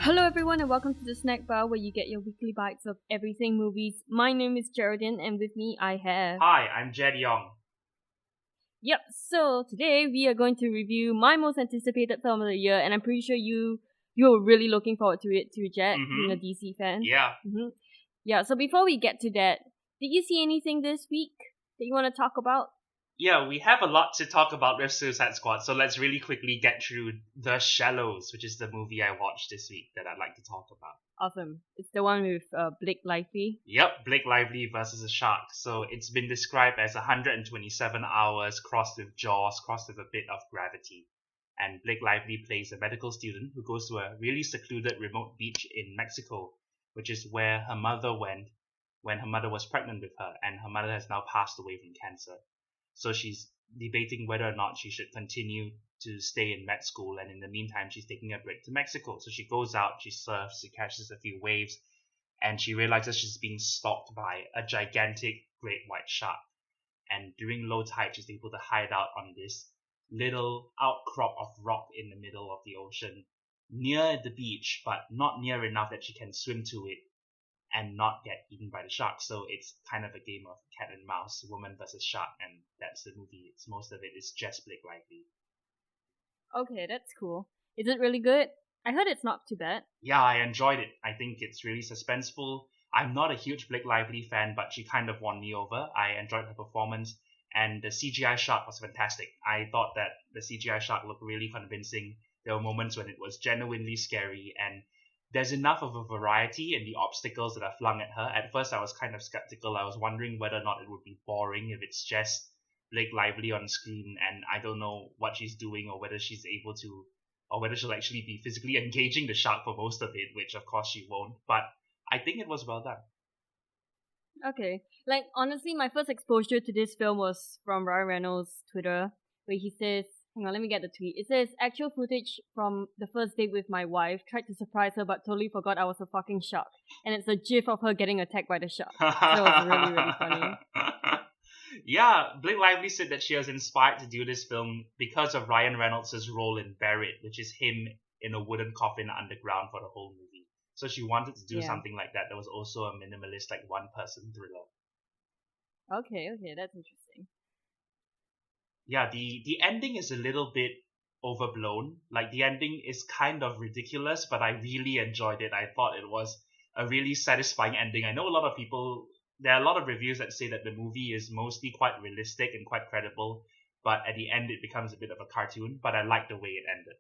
Hello everyone and welcome to the Snack Bar where you get your weekly bites of everything movies. My name is Geraldine and with me I have... Hi, I'm Jedd Young. Yep, so today we are going to review my most anticipated film of the year, and I'm pretty sure you're really looking forward to it too, Jedd, being a DC fan. Yeah. Yeah, so before we get to that, did you see anything this week that you want to talk about? Yeah, we have a lot to talk about with Suicide Squad, so let's really quickly get through The Shallows, which is the movie I watched this week that I'd like to talk about. Awesome. It's the one with Blake Lively. Yep, Blake Lively versus a shark. So it's been described as 127 hours crossed with Jaws, crossed with a bit of gravity. And Blake Lively plays a medical student who goes to a really secluded remote beach in Mexico, which is where her mother went when her mother was pregnant with her, and her mother has now passed away from cancer. So she's debating whether or not she should continue to stay in med school, and in the meantime she's taking a break to Mexico. So she goes out, she surfs, she catches a few waves, and she realizes she's being stalked by a gigantic great white shark. And during low tide she's able to hide out on this little outcrop of rock in the middle of the ocean near the beach, but not near enough that she can swim to it and not get eaten by the shark. So it's kind of a game of cat and mouse, woman versus shark, and that's the movie. It's most of it is just Blake Lively. Okay, that's cool. Is it really good? I heard it's not too bad. Yeah, I enjoyed it. I think it's really suspenseful. I'm not a huge Blake Lively fan, but she kind of won me over. I enjoyed her performance, and the CGI shark was fantastic. I thought that the CGI shark looked really convincing. There were moments when it was genuinely scary, and there's enough of a variety in the obstacles that are flung at her. At first, I was kind of skeptical. I was wondering whether or not it would be boring if it's just Blake Lively on screen and I don't know what she's doing, or whether she's able to, or whether she'll actually be physically engaging the shark for most of it, which of course she won't. But I think it was well done. Okay. Like, honestly, my first exposure to this film was from Ryan Reynolds' Twitter, where he says, hang on, let me get the tweet. It says, actual footage from the first date with my wife, tried to surprise her but totally forgot I was a fucking shark. And it's a gif of her getting attacked by the shark. So it was really, really funny. Yeah, Blake Lively said that she was inspired to do this film because of Ryan Reynolds' role in Buried, which is him in a wooden coffin underground for the whole movie. So she wanted to do something like that. That was also a minimalist, like one-person thriller. Okay, that's interesting. Yeah, the ending is a little bit overblown. Like, the ending is kind of ridiculous, but I really enjoyed it. I thought it was a really satisfying ending. I know there are a lot of reviews that say that the movie is mostly quite realistic and quite credible, but at the end it becomes a bit of a cartoon, but I like the way it ended.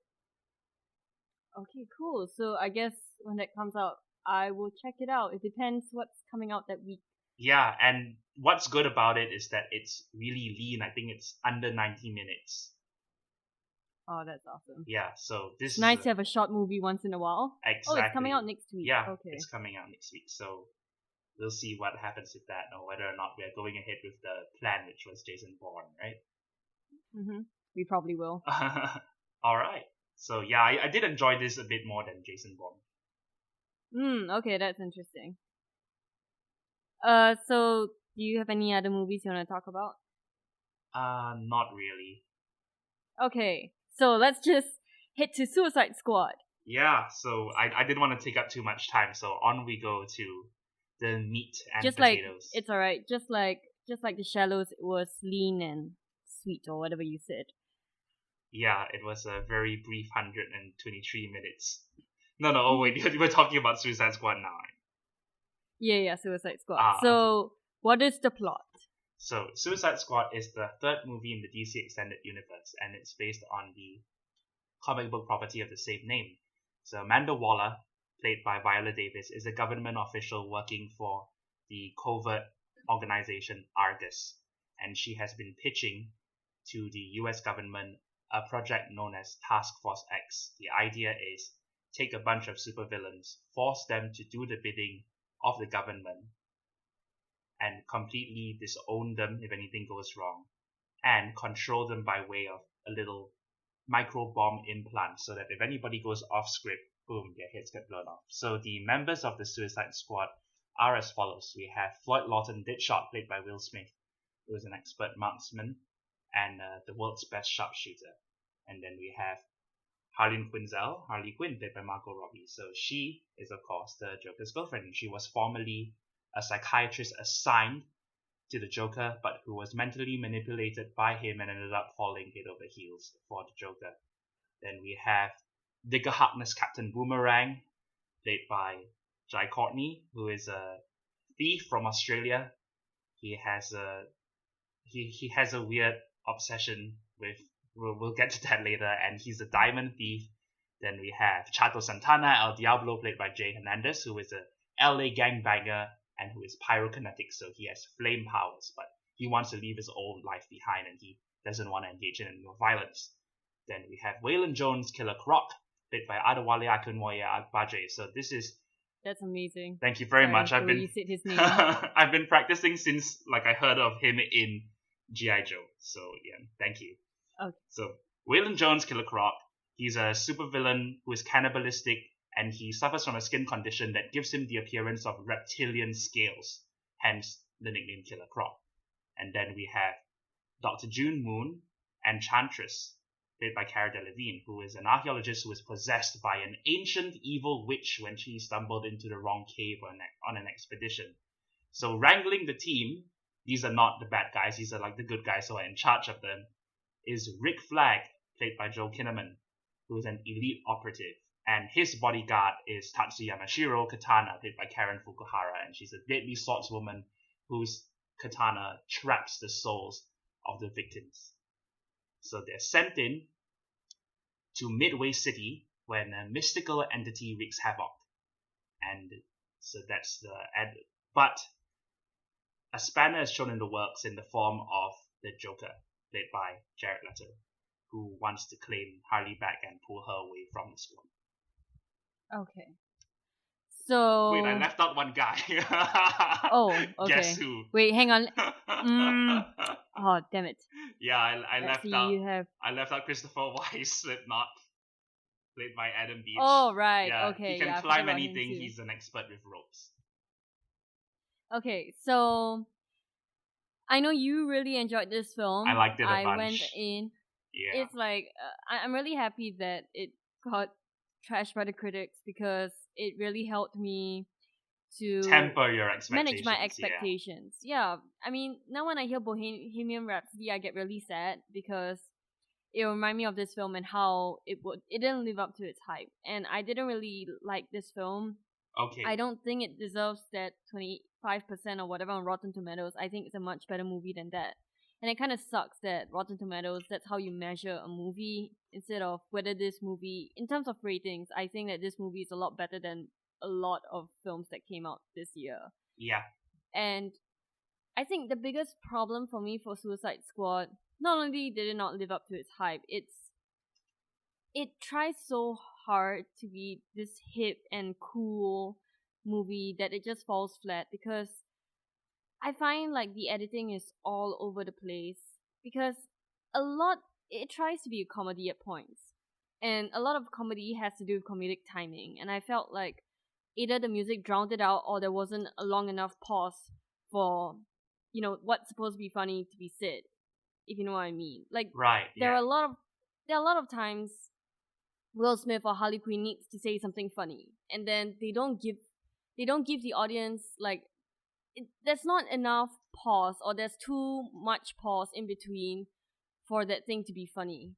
Okay, cool. So I guess when that comes out, I will check it out. It depends what's coming out that week. Yeah, and what's good about it is that it's really lean. I think it's under 90 minutes. Oh, that's awesome. Yeah, so this it's nice to have a short movie once in a while. Exactly. Oh, it's coming out next week. Yeah, okay. It's coming out next week. So we'll see what happens with that, or whether or not we're going ahead with the plan, which was Jason Bourne, right? We probably will. Alright. So yeah, I did enjoy this a bit more than Jason Bourne. Okay, that's interesting. So do you have any other movies you want to talk about? Not really. Okay, so let's just head to Suicide Squad. Yeah, so I didn't want to take up too much time, so on we go to the meat and just potatoes. Like, it's alright. Just like The Shallows, it was lean and sweet, or whatever you said. Yeah, it was a very brief 123 minutes. No, wait, we're talking about Suicide Squad now, right? Yeah, Suicide Squad. So, what is the plot? So, Suicide Squad is the third movie in the DC Extended Universe, and it's based on the comic book property of the same name. So, Amanda Waller, played by Viola Davis, is a government official working for the covert organization Argus, and she has been pitching to the US government a project known as Task Force X. The idea is take a bunch of supervillains, force them to do the bidding of the government, and completely disown them if anything goes wrong, and control them by way of a little micro bomb implant, so that if anybody goes off script, boom, their heads get blown off. So the members of the Suicide Squad are as follows. We have Floyd Lawton, Deadshot, played by Will Smith, who is an expert marksman and the world's best sharpshooter. And then we have Harleen Quinzel, Harley Quinn, played by Margot Robbie. So she is, of course, the Joker's girlfriend. She was formerly a psychiatrist assigned to the Joker, but who was mentally manipulated by him and ended up falling head over heels for the Joker. Then we have Digger Harkness Captain Boomerang, played by Jai Courtney, who is a thief from Australia. He has a weird obsession with, we'll get to that later, and he's a diamond thief. Then we have Chato Santana, El Diablo, played by Jay Hernandez, who is a LA gangbanger and who is pyrokinetic, so he has flame powers, but he wants to leave his old life behind and he doesn't want to engage in any more violence. Then we have Waylon Jones, Killer Croc, played by Adewale Akinmoye Agbaje. So this is... That's amazing. Thank you very much. I've been his name. I've been practicing since I heard of him in G.I. Joe. So yeah, thank you. Okay. So Waylon Jones, Killer Croc, he's a supervillain who is cannibalistic, and he suffers from a skin condition that gives him the appearance of reptilian scales, hence the nickname Killer Croc. And then we have Dr. June Moon, Enchantress, played by Cara Delevingne, who is an archaeologist who is possessed by an ancient evil witch when she stumbled into the wrong cave on an expedition. So wrangling the team, these are not the bad guys, these are like the good guys who are in charge of them, is Rick Flag, played by Joel Kinnaman, who is an elite operative. And his bodyguard is Tatsuya Mashiro Katana, played by Karen Fukuhara, and she's a deadly swordswoman whose katana traps the souls of the victims. So they're sent in to Midway City when a mystical entity wreaks havoc. And so that's the end. But a spanner is shown in the works in the form of the Joker, played by Jared Leto, who wants to claim Harley back and pull her away from the squad. Okay. So... Wait, I left out one guy. Oh, okay. Guess who? Wait, hang on. Oh, damn it. Yeah, I left out. You have... I left out Christopher Weiss, Slipknot, played by Adam Beach. Oh, right. Yeah, okay. he can climb anything. He's an expert with ropes. Okay, so I know you really enjoyed this film. I liked it a bunch. I went in. Yeah. It's like I'm really happy that it got trashed by the critics because it really helped me to temper your expectations. Manage my expectations. Yeah. I mean, now when I hear Bohemian Rhapsody, I get really sad because it reminded me of this film and how it didn't live up to its hype, and I didn't really like this film. Okay. I don't think it deserves that 25% or whatever on Rotten Tomatoes. I think it's a much better movie than that. And it kind of sucks that Rotten Tomatoes, that's how you measure a movie instead of whether this movie, in terms of ratings, I think that this movie is a lot better than a lot of films that came out this year. Yeah. And I think the biggest problem for me for Suicide Squad, not only did it not live up to its hype, it tries so hard to be this hip and cool movie that it just falls flat because I find like the editing is all over the place because it tries to be a comedy at points, and a lot of comedy has to do with comedic timing, and I felt like either the music drowned it out or there wasn't a long enough pause for, what's supposed to be funny to be said, if you know what I mean. Like, right, there are a lot of times Will Smith or Harley Quinn needs to say something funny, and then they don't give the audience there's not enough pause, or there's too much pause in between for that thing to be funny.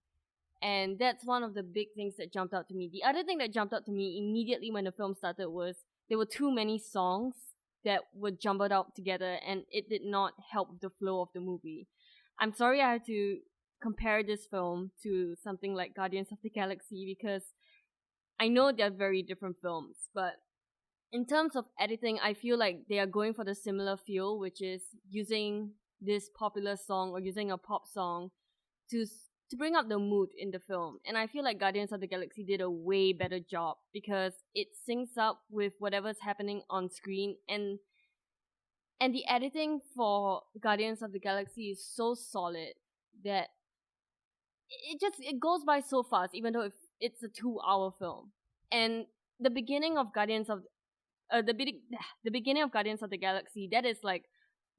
And that's one of the big things that jumped out to me. The other thing that jumped out to me immediately when the film started was there were too many songs that were jumbled out together, and it did not help the flow of the movie. I'm sorry I had to compare this film to something like Guardians of the Galaxy because I know they're very different films, but in terms of editing, I feel like they are going for the similar feel, which is using this popular song or using a pop song to bring up the mood in the film. And I feel like Guardians of the Galaxy did a way better job because it syncs up with whatever's happening on screen, and the editing for Guardians of the Galaxy is so solid that it goes by so fast, even though it's a 2-hour film. And the beginning of Guardians of the beginning of Guardians of the Galaxy, that is like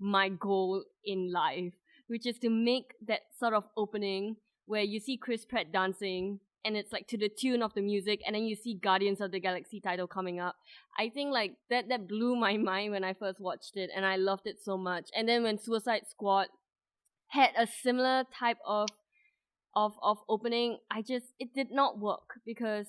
my goal in life, which is to make that sort of opening where you see Chris Pratt dancing and it's like to the tune of the music, and then you see Guardians of the Galaxy title coming up. I think like that blew my mind when I first watched it, and I loved it so much. And then when Suicide Squad had a similar type of opening, it did not work because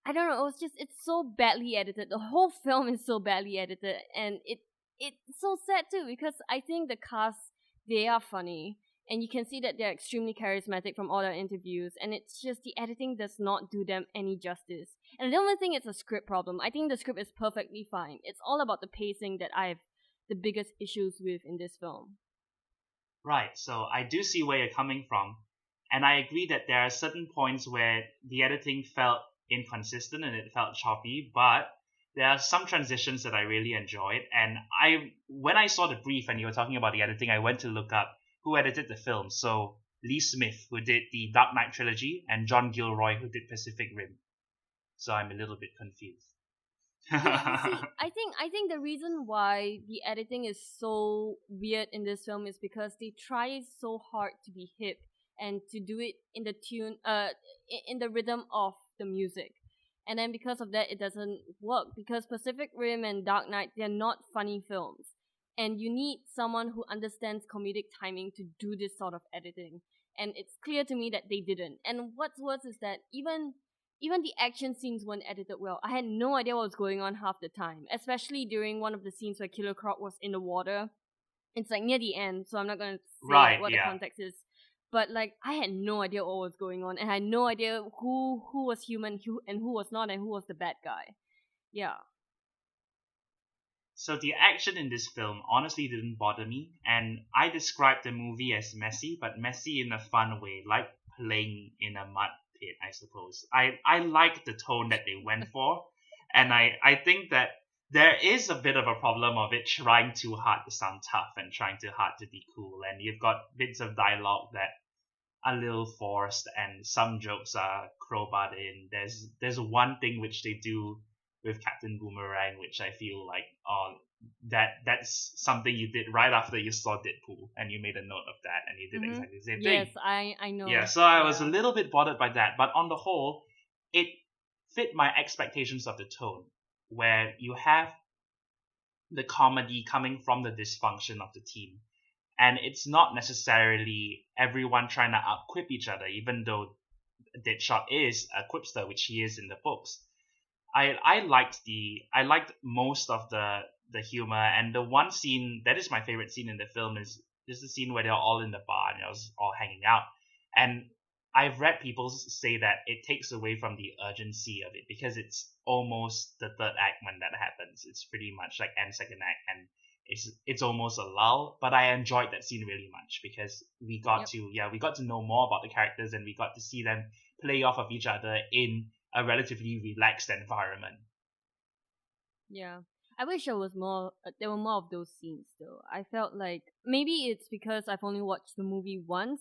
I I don't know, it's so badly edited. The whole film is so badly edited, and it's so sad too because I think the cast, they are funny, and you can see that they're extremely charismatic from all their interviews, and it's just the editing does not do them any justice. And I don't think it's a script problem. I think the script is perfectly fine. It's all about the pacing that I have the biggest issues with in this film. Right, so I do see where you're coming from, and I agree that there are certain points where the editing felt inconsistent and it felt choppy, but there are some transitions that I really enjoyed. And when I saw the brief and you were talking about the editing, I went to look up who edited the film. So Lee Smith, who did the Dark Knight trilogy, and John Gilroy, who did Pacific Rim. So I'm a little bit confused. Yeah, you see, I think the reason why the editing is so weird in this film is because they try so hard to be hip and to do it in the tune, in the rhythm of the music, and then because of that, it doesn't work. Because Pacific Rim and Dark Knight, they're not funny films, and you need someone who understands comedic timing to do this sort of editing. And it's clear to me that they didn't. And what's worse is that even the action scenes weren't edited well. I had no idea what was going on half the time, especially during one of the scenes where Killer Croc was in the water. It's like near the end, so I'm not going to say Right, what the yeah. context is. But like, I had no idea what was going on, and I had no idea who was human, who was not, and who was the bad guy. Yeah. So the action in this film honestly didn't bother me, and I described the movie as messy, but messy in a fun way, like playing in a mud pit, I suppose. I like the tone that they went for, and I think that there is a bit of a problem of it trying too hard to sound tough and trying too hard to be cool, and you've got bits of dialogue that are a little forced, and some jokes are crowbarred in. There's one thing which they do with Captain Boomerang, which I feel like, oh, that's something you did right after you saw Deadpool, and you made a note of that, and you did exactly the same Yes, thing. I know. Yeah, so I was a Yeah. little bit bothered by that, but on the whole, it fit my expectations of the tone, where you have the comedy coming from the dysfunction of the team. And it's not necessarily everyone trying to outquip each other, even though Deadshot is a quipster, which he is in the books. I liked most of the humor, and the one scene that is my favorite scene in the film is the scene where they're all in the bar and they're all hanging out. And I've read people say that it takes away from the urgency of it because it's almost the third act when that happens. It's pretty much like end second act, and it's almost a lull. But I enjoyed that scene really much because we got to know more about the characters, and we got to see them play off of each other in a relatively relaxed environment. Yeah. I wish there were more of those scenes though. I felt like maybe it's because I've only watched the movie once,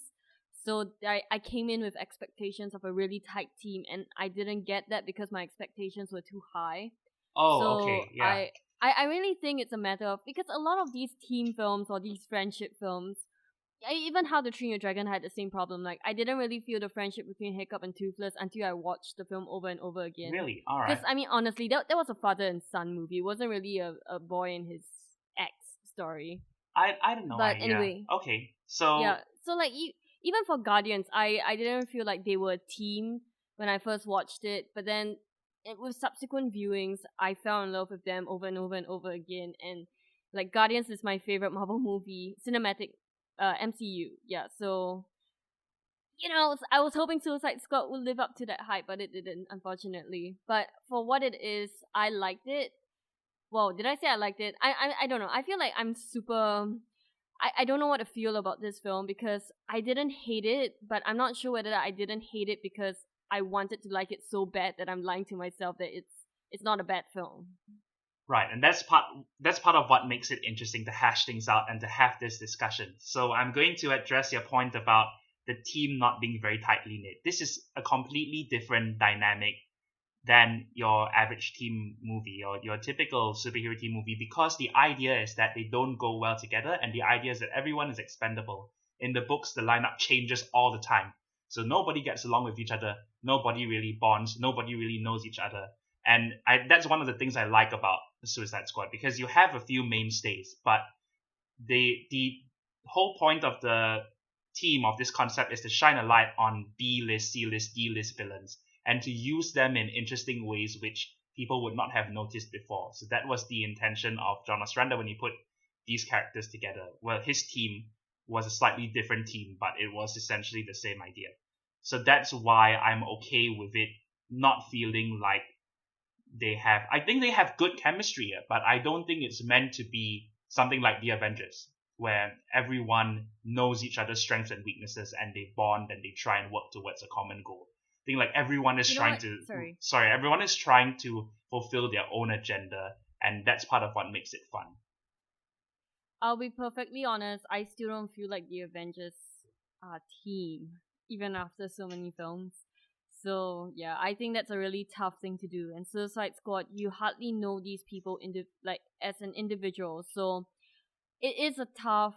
so I came in with expectations of a really tight team, and I didn't get that because my expectations were too high. Oh, So okay, yeah. I really think it's a matter of, because a lot of these team films or these friendship films, even How to Train Your Dragon had the same problem. Like, I didn't really feel the friendship between Hiccup and Toothless until I watched the film over and over again. Really? All Because right. I mean, honestly, that was a father and son movie. It wasn't really a boy and his ex story. I don't know. But anyway, Okay. So yeah. So like, even for Guardians, I didn't feel like they were a team when I first watched it. But then, with subsequent viewings, I fell in love with them over and over and over again. And like, Guardians is my favorite Marvel movie, cinematic, MCU. Yeah. So, I was hoping Suicide Squad would live up to that hype, but it didn't, unfortunately. But for what it is, I liked it. Well, did I say I liked it? I don't know. I feel like I'm super. I don't know what to feel about this film because I didn't hate it, but I'm not sure whether I didn't hate it because I wanted to like it so bad that I'm lying to myself that it's not a bad film. right, and that's part of what makes it interesting to hash things out and to have this discussion. So I'm going to address your point about the team not being very tightly knit. This is a completely different dynamic than your average team movie or your typical superhero team movie, because the idea is that they don't go well together, and the idea is that everyone is expendable. In the books, the lineup changes all the time. So nobody gets along with each other. Nobody really bonds. Nobody really knows each other. And that's one of the things I like about the Suicide Squad, because you have a few mainstays, but the whole point of the team of this concept is to shine a light on B-list, C-list, D-list villains, and to use them in interesting ways which people would not have noticed before. So that was the intention of John Ostrander when he put these characters together. Well, his team was a slightly different team, but it was essentially the same idea. So that's why I'm okay with it not feeling like I think they have good chemistry here, but I don't think it's meant to be something like the Avengers, where everyone knows each other's strengths and weaknesses and they bond and they try and work towards a common goal. I think like everyone is everyone is trying to fulfill their own agenda, and that's part of what makes it fun. I'll be perfectly honest, I still don't feel like the Avengers team, even after so many films. So yeah, I think that's a really tough thing to do. And Suicide Squad, you hardly know these people as an individual. So it is a tough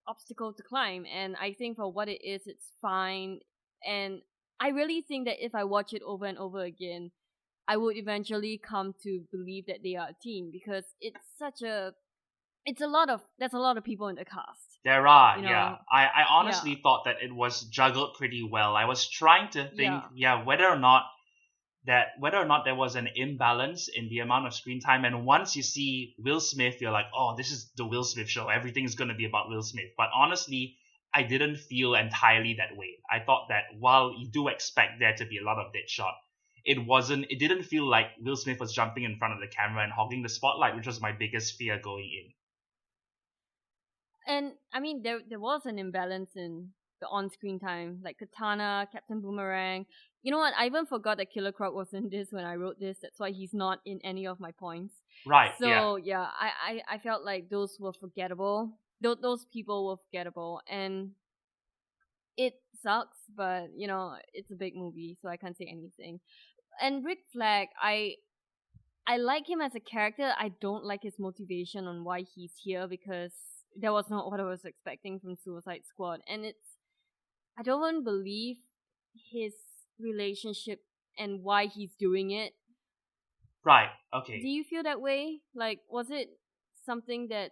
obstacle to climb. And I think for what it is, it's fine. And I really think that if I watch it over and over again, I would eventually come to believe that they are a team, because there's a lot of people in the cast. There are, yeah. I honestly thought that it was juggled pretty well. I was trying to think, whether or not there was an imbalance in the amount of screen time. And once you see Will Smith, you're like, oh, this is the Will Smith show. Everything's going to be about Will Smith. But honestly, I didn't feel entirely that way. I thought that while you do expect there to be a lot of Deadshot, it didn't feel like Will Smith was jumping in front of the camera and hogging the spotlight, which was my biggest fear going in. And I mean, there was an imbalance in the on-screen time, like Katana, Captain Boomerang. You know what? I even forgot that Killer Croc was in this when I wrote this. That's why he's not in any of my points. Right. So yeah, I felt like those were forgettable. Those people were forgettable, and it sucks. But it's a big movie, so I can't say anything. And Rick Flag, I like him as a character. I don't like his motivation on why he's here, because that was not what I was expecting from Suicide Squad. And I don't believe his relationship and why he's doing it. Right, okay. Do you feel that way? Like, was it something that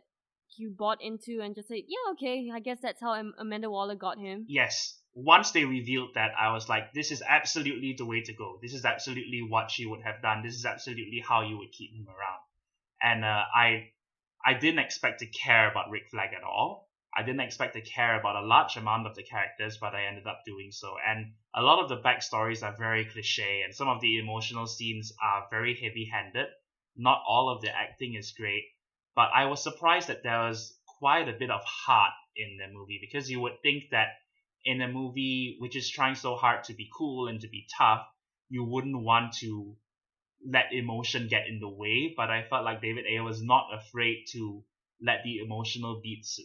you bought into and just said, yeah, okay, I guess that's how Amanda Waller got him? Yes. Once they revealed that, I was like, this is absolutely the way to go. This is absolutely what she would have done. This is absolutely how you would keep him around. And I didn't expect to care about Rick Flag at all. I didn't expect to care about a large amount of the characters, but I ended up doing so. And a lot of the backstories are very cliche, and some of the emotional scenes are very heavy-handed. Not all of the acting is great, but I was surprised that there was quite a bit of heart in the movie, because you would think that in a movie which is trying so hard to be cool and to be tough, you wouldn't want to let emotion get in the way. But I felt like David Ayer was not afraid to let the emotional beats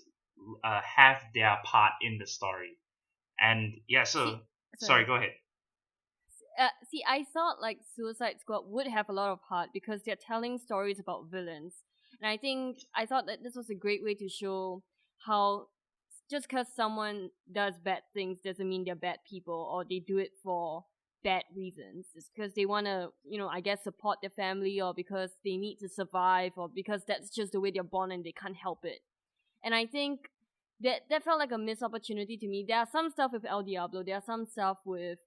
have their part in the story. And yeah, sorry, go ahead. See, I thought like Suicide Squad would have a lot of heart because they're telling stories about villains. And I thought that this was a great way to show how just because someone does bad things doesn't mean they're bad people, or they do it for bad reasons. It's because they want to, I guess, support their family, or because they need to survive, or because that's just the way they're born and they can't help it. And I think that felt like a missed opportunity to me. There are some stuff with El Diablo, there are some stuff with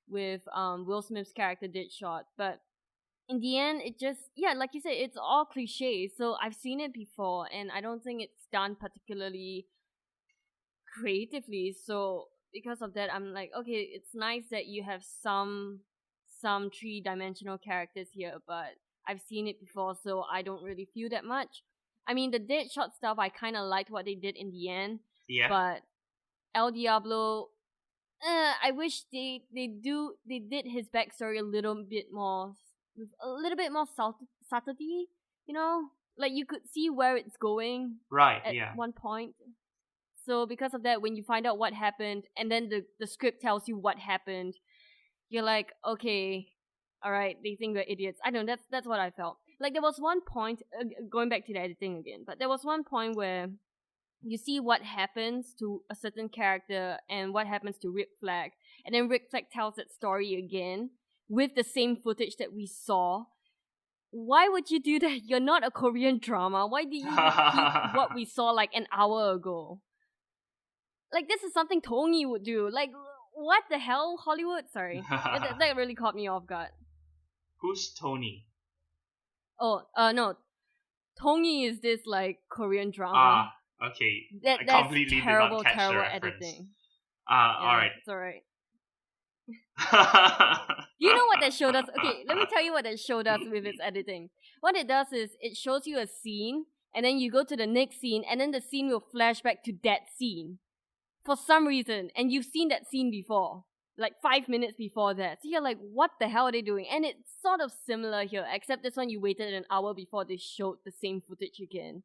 Will Smith's character Deadshot, but in the end, it just, like you said, it's all cliche. So I've seen it before, and I don't think it's done particularly creatively. So because of that, I'm like, okay, it's nice that you have some 3-dimensional characters here, but I've seen it before, so I don't really feel that much. I mean, the Deadshot stuff, I kind of liked what they did in the end. Yeah. But El Diablo, I wish they did his backstory a little bit more, with a little bit more subtlety. Like you could see where it's going. Right. At one point. So because of that, when you find out what happened, and then the script tells you what happened, you're like, okay, all right, they think we're idiots. I don't know, that's what I felt. Like there was one point, going back to the editing again, but there was one point where you see what happens to a certain character and what happens to Rick Flag, and then Rick Flag tells that story again with the same footage that we saw. Why would you do that? You're not a Korean drama. Why did you repeat what we saw like an hour ago? Like, this is something Tony would do. Like, what the hell, Hollywood? Sorry, that really caught me off guard. Who's Tony? Oh, no, Tony is this like Korean drama. Ah, okay. I That's completely terrible, did not catch the terrible reference. editing. Yeah, alright. It's alright. You know what that show does? Okay, let me tell you what that show does with its editing. What it does is it shows you a scene, and then you go to the next scene, and then the scene will flash back to that scene for some reason, and you've seen that scene before, like 5 minutes before that. So you're like, what the hell are they doing? And it's sort of similar here, except this one you waited an hour before they showed the same footage again.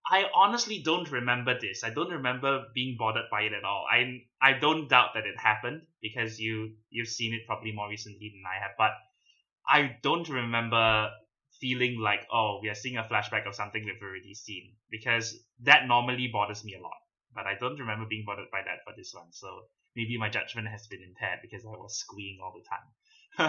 I honestly don't remember this. I don't remember being bothered by it at all. I don't doubt that it happened because you've seen it probably more recently than I have, but I don't remember feeling like, oh, we are seeing a flashback of something we've already seen, because that normally bothers me a lot. But I don't remember being bothered by that for this one. So maybe my judgment has been impaired because I was squeeing all the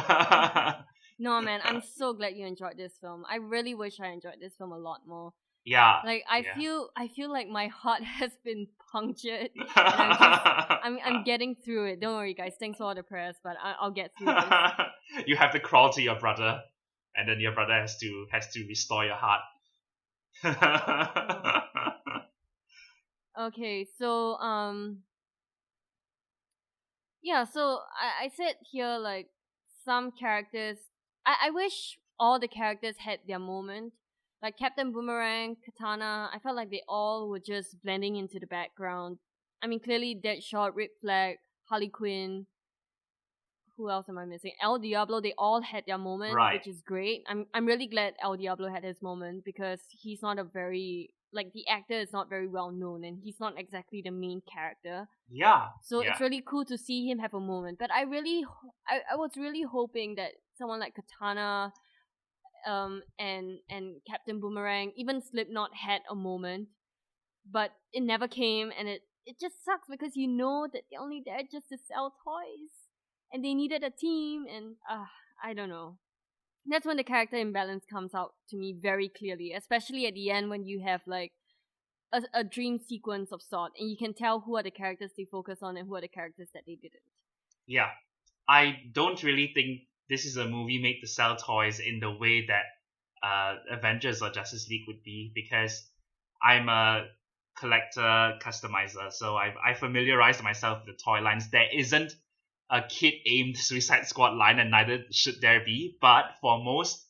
time. No, man, I'm so glad you enjoyed this film. I really wish I enjoyed this film a lot more. Yeah. Like, I feel like my heart has been punctured, and I'm getting through it. Don't worry, guys. Thanks for all the prayers, but I'll get through this. You have to crawl to your brother, and then your brother has to restore your heart. Okay, so yeah, so I said here, like, some characters, I wish all the characters had their moment. Like Captain Boomerang, Katana, I felt like they all were just blending into the background. I mean, clearly Deadshot, Rick Flag, Harley Quinn. Who else am I missing? El Diablo. They all had their moment, Right. which is great. I'm really glad El Diablo had his moment because he's not a very, like, the actor is not very well known and he's not exactly the main character. Yeah. So it's really cool to see him have a moment. But I was really hoping that someone like Katana, and Captain Boomerang, even Slipknot had a moment, but it never came, and it just sucks because you know that they're only there just to sell toys, and they needed a team, and I don't know. That's when the character imbalance comes out to me very clearly, especially at the end when you have like a dream sequence of sort, and you can tell who are the characters they focus on and who are the characters that they didn't. Yeah, I don't really think this is a movie made to sell toys in the way that Avengers or Justice League would be, because I'm a collector customizer, so I familiarized myself with the toy lines. There isn't a kid-aimed Suicide Squad line, and neither should there be, but for most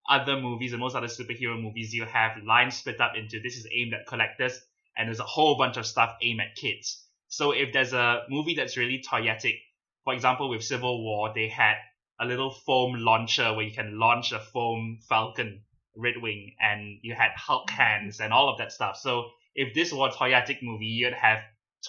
other movies and most other superhero movies, you have lines split up into this is aimed at collectors, and there's a whole bunch of stuff aimed at kids. So if there's a movie that's really toyetic, for example, with Civil War, they had a little foam launcher where you can launch a foam Falcon Red Wing, and you had Hulk hands and all of that stuff. So if this were a toyetic movie, you'd have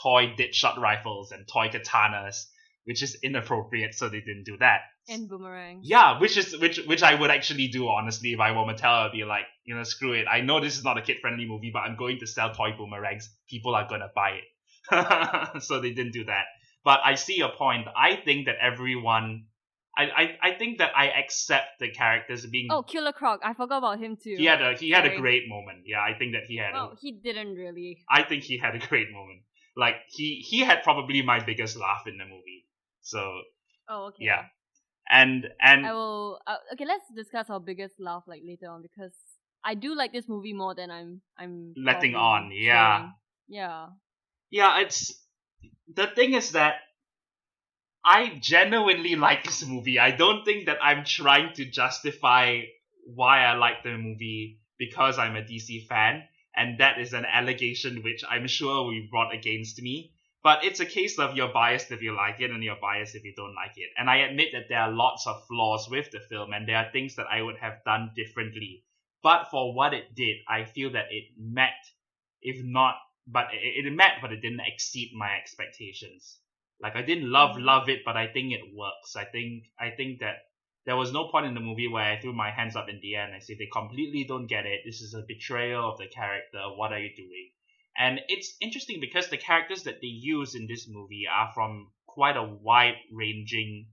toy Deadshot rifles and toy katanas, which is inappropriate, so they didn't do that. And Boomerang. Yeah, which I would actually do, honestly, if I were Mattel. I'd be like, screw it. I know this is not a kid-friendly movie, but I'm going to sell toy boomerangs. People are gonna buy it. So they didn't do that. But I see your point. I think that everyone... I think that I accept the characters being... Oh, Killer Croc. I forgot about him too. He had a great moment. Yeah, I think that he had... Well, he didn't really. I think he had a great moment. Like, he had probably my biggest laugh in the movie. So... Oh, okay. Yeah. And I will... okay, let's discuss our biggest laugh like later on, because I do like this movie more than I'm letting on. Yeah. Showing. Yeah. Yeah, it's... The thing is that I genuinely like this movie. I don't think that I'm trying to justify why I like the movie because I'm a DC fan, and that is an allegation which I'm sure will be brought against me. But it's a case of you're biased if you like it and you're biased if you don't like it. And I admit that there are lots of flaws with the film, and there are things that I would have done differently. But for what it did, I feel that it met, if not, but it met, but it didn't exceed my expectations. Like, I didn't love it, but I think it works. I think that there was no point in the movie where I threw my hands up in the air and I said, they completely don't get it. This is a betrayal of the character. What are you doing? And it's interesting because the characters that they use in this movie are from quite a wide ranging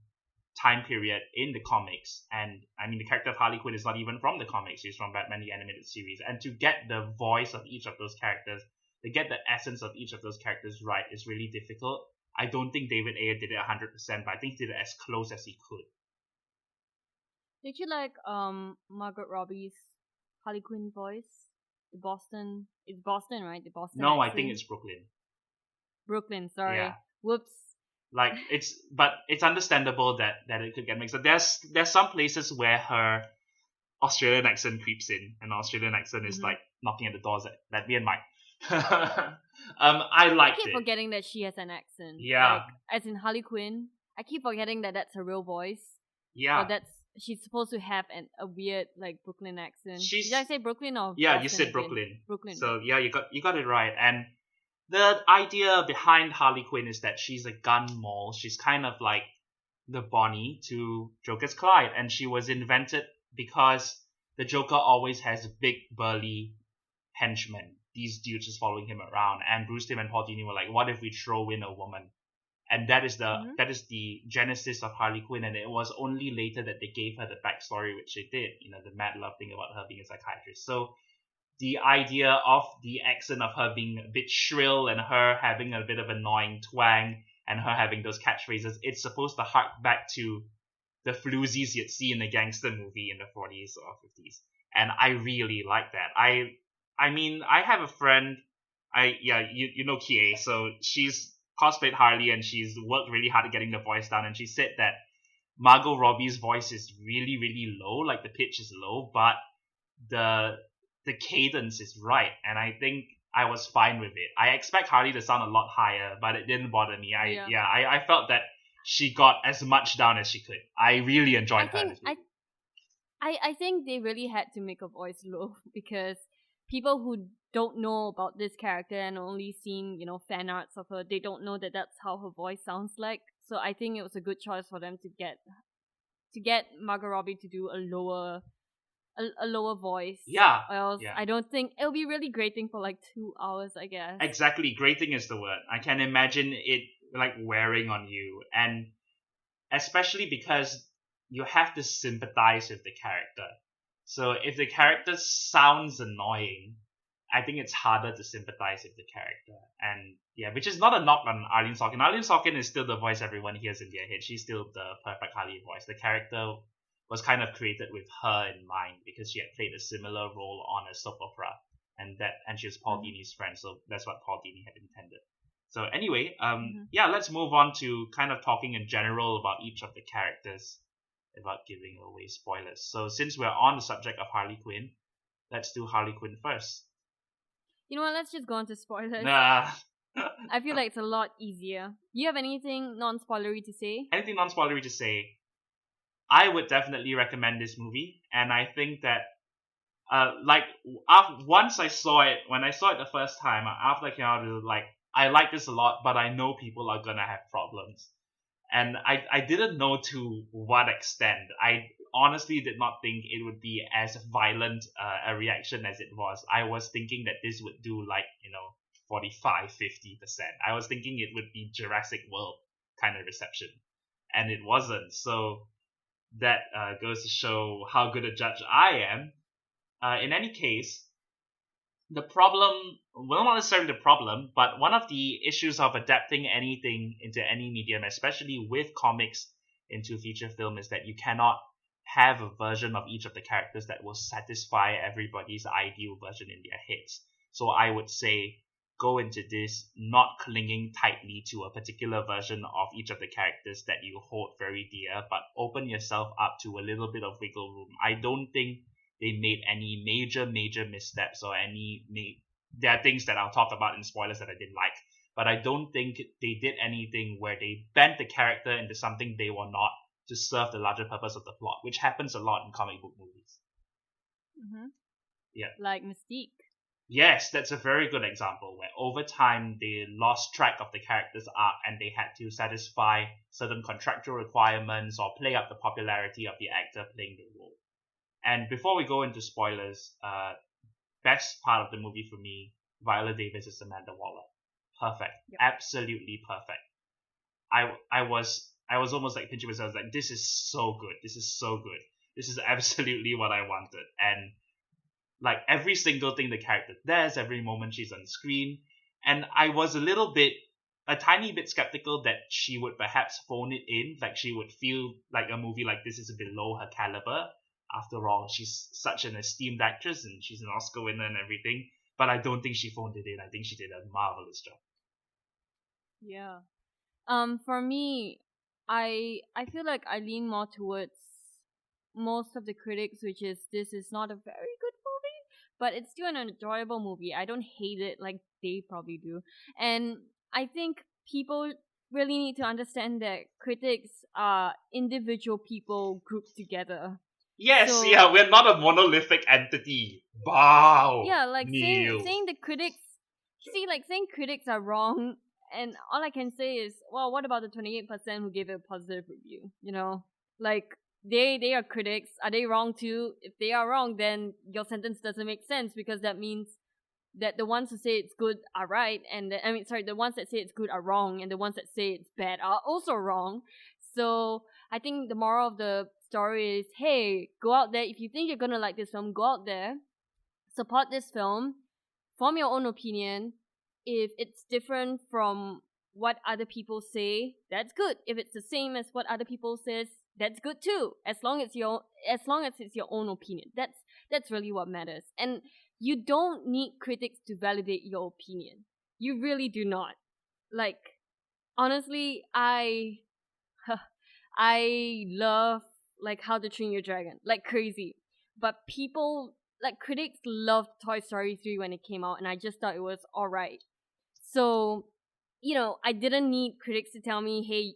time period in the comics. And I mean, the character of Harley Quinn is not even from the comics, she's from Batman the Animated Series. And to get the voice of each of those characters, to get the essence of each of those characters right is really difficult. I don't think David Ayer did it 100%, but I think he did it as close as he could. Did you like Margaret Robbie's Harley Quinn voice? The Boston, it's Boston, right? The Boston No, I accent. think it's Brooklyn. Brooklyn. Sorry, Yeah. whoops. Like but it's understandable that it could get mixed up. There's some places where her Australian accent creeps in, and Australian accent is like knocking at the doors at me and Mike. I liked I keep it. forgetting that she has an accent. Yeah. Like, as in Harley Quinn, I keep forgetting that that's her real voice. Yeah. Or that's she's supposed to have a weird like Brooklyn accent. Did I say Brooklyn or yeah? Boston You said again? Brooklyn. Brooklyn. So yeah, you got it right. And the idea behind Harley Quinn is that she's a gun moll. She's kind of like the Bonnie to Joker's Clyde, and she was invented because the Joker always has big burly henchmen. These dudes just following him around, and Bruce Timm and Paul Dini were like, "What if we throw in a woman?" And that is the genesis of Harley Quinn. And it was only later that they gave her the backstory, which they did. You know, the mad love thing about her being a psychiatrist. So the idea of the accent of her being a bit shrill and her having a bit of annoying twang and her having those catchphrases, it's supposed to hark back to the floozies you'd see in a gangster movie in the 40s or 50s. And I really like that. I mean, I have a friend, you know Kie, so she's cosplayed Harley and she's worked really hard at getting the voice down, and she said that Margot Robbie's voice is really, really low, like the pitch is low, but the cadence is right, and I think I was fine with it. I expect Harley to sound a lot higher, but it didn't bother me. I felt that she got as much down as she could. I really enjoyed her. I think they really had to make her voice low because people who don't know about this character and only seen, fan arts of her, they don't know that that's how her voice sounds like. So I think it was a good choice for them to get Margot Robbie to do a lower voice. Yeah. Or else I don't think it'll be really grating for like 2 hours, I guess. Exactly, grating is the word. I can imagine it like wearing on you, and especially because you have to sympathize with the character. So if the character sounds annoying, I think it's harder to sympathize with the character. And yeah, which is not a knock on Arlene Sorkin. Arlene Sorkin is still the voice everyone hears in their head. She's still the perfect Harley voice. The character was kind of created with her in mind because she had played a similar role on a soap opera, and she was Paul Dini's friend, so that's what Paul Dini had intended. So anyway, let's move on to kind of talking in general about each of the characters without giving away spoilers. So since we're on the subject of Harley Quinn, let's do Harley Quinn first. You know what, let's just go on to spoilers. I feel like it's a lot easier. Do you have anything non-spoilery to say? Anything non-spoilery to say? I would definitely recommend this movie, and I think that once I saw it, when I saw it the first time, after I came out, it was like, I like this a lot, but I know people are gonna have problems. And I didn't know to what extent. I honestly did not think it would be as violent a reaction as it was. I was thinking that this would do 45-50%. I was thinking it would be Jurassic World kind of reception, and it wasn't. So that goes to show how good a judge I am. In any case, the problem, well, not necessarily the problem, but one of the issues of adapting anything into any medium, especially with comics into feature film, is that you cannot have a version of each of the characters that will satisfy everybody's ideal version in their heads. So I would say go into this not clinging tightly to a particular version of each of the characters that you hold very dear, but open yourself up to a little bit of wiggle room. I don't think they made any major missteps or there are things that I'll talk about in spoilers that I didn't like, but I don't think they did anything where they bent the character into something they were not to serve the larger purpose of the plot, which happens a lot in comic book movies. Yeah. Like Mystique. Yes, that's a very good example where over time they lost track of the character's arc and they had to satisfy certain contractual requirements or play up the popularity of the actor playing the role. And before we go into spoilers, best part of the movie for me Viola Davis as Amanda Waller. Perfect. Yep. Absolutely perfect. I was almost like pinching myself. I was like, this is so good. This is so good. This is absolutely what I wanted. And like every single thing the character does, every moment she's on screen. And I was a tiny bit skeptical that she would perhaps phone it in, like she would feel like a movie like this is below her caliber. After all, she's such an esteemed actress and she's an Oscar winner and everything. But I don't think she phoned it in. I think she did a marvelous job. Yeah. For me, I feel like I lean more towards most of the critics, which is this is not a very good movie, but it's still an enjoyable movie. I don't hate it like they probably do. And I think people really need to understand that critics are individual people grouped together. Yes, So yeah, we're not a monolithic entity. Wow. yeah, like Neil. saying the critics, see, like saying critics are wrong, and all I can say is, well, what about the 28% who gave it a positive review? You know, like they are critics. Are they wrong too? If they are wrong, then your sentence doesn't make sense because that means that the ones who say it's good are right, and the ones that say it's good are wrong, and the ones that say it's bad are also wrong. So I think the moral of the story is, hey, go out there. If you think you're gonna like this film, go out there, support this film, form your own opinion. If it's different from what other people say, that's good. If it's the same as what other people says, that's good too. As long as it's your own opinion. That's really what matters. And you don't need critics to validate your opinion. You really do not. Like, honestly, I love like How to Train Your Dragon like crazy, but people like critics loved Toy Story 3 when it came out, and I just thought it was alright. So, I didn't need critics to tell me, hey,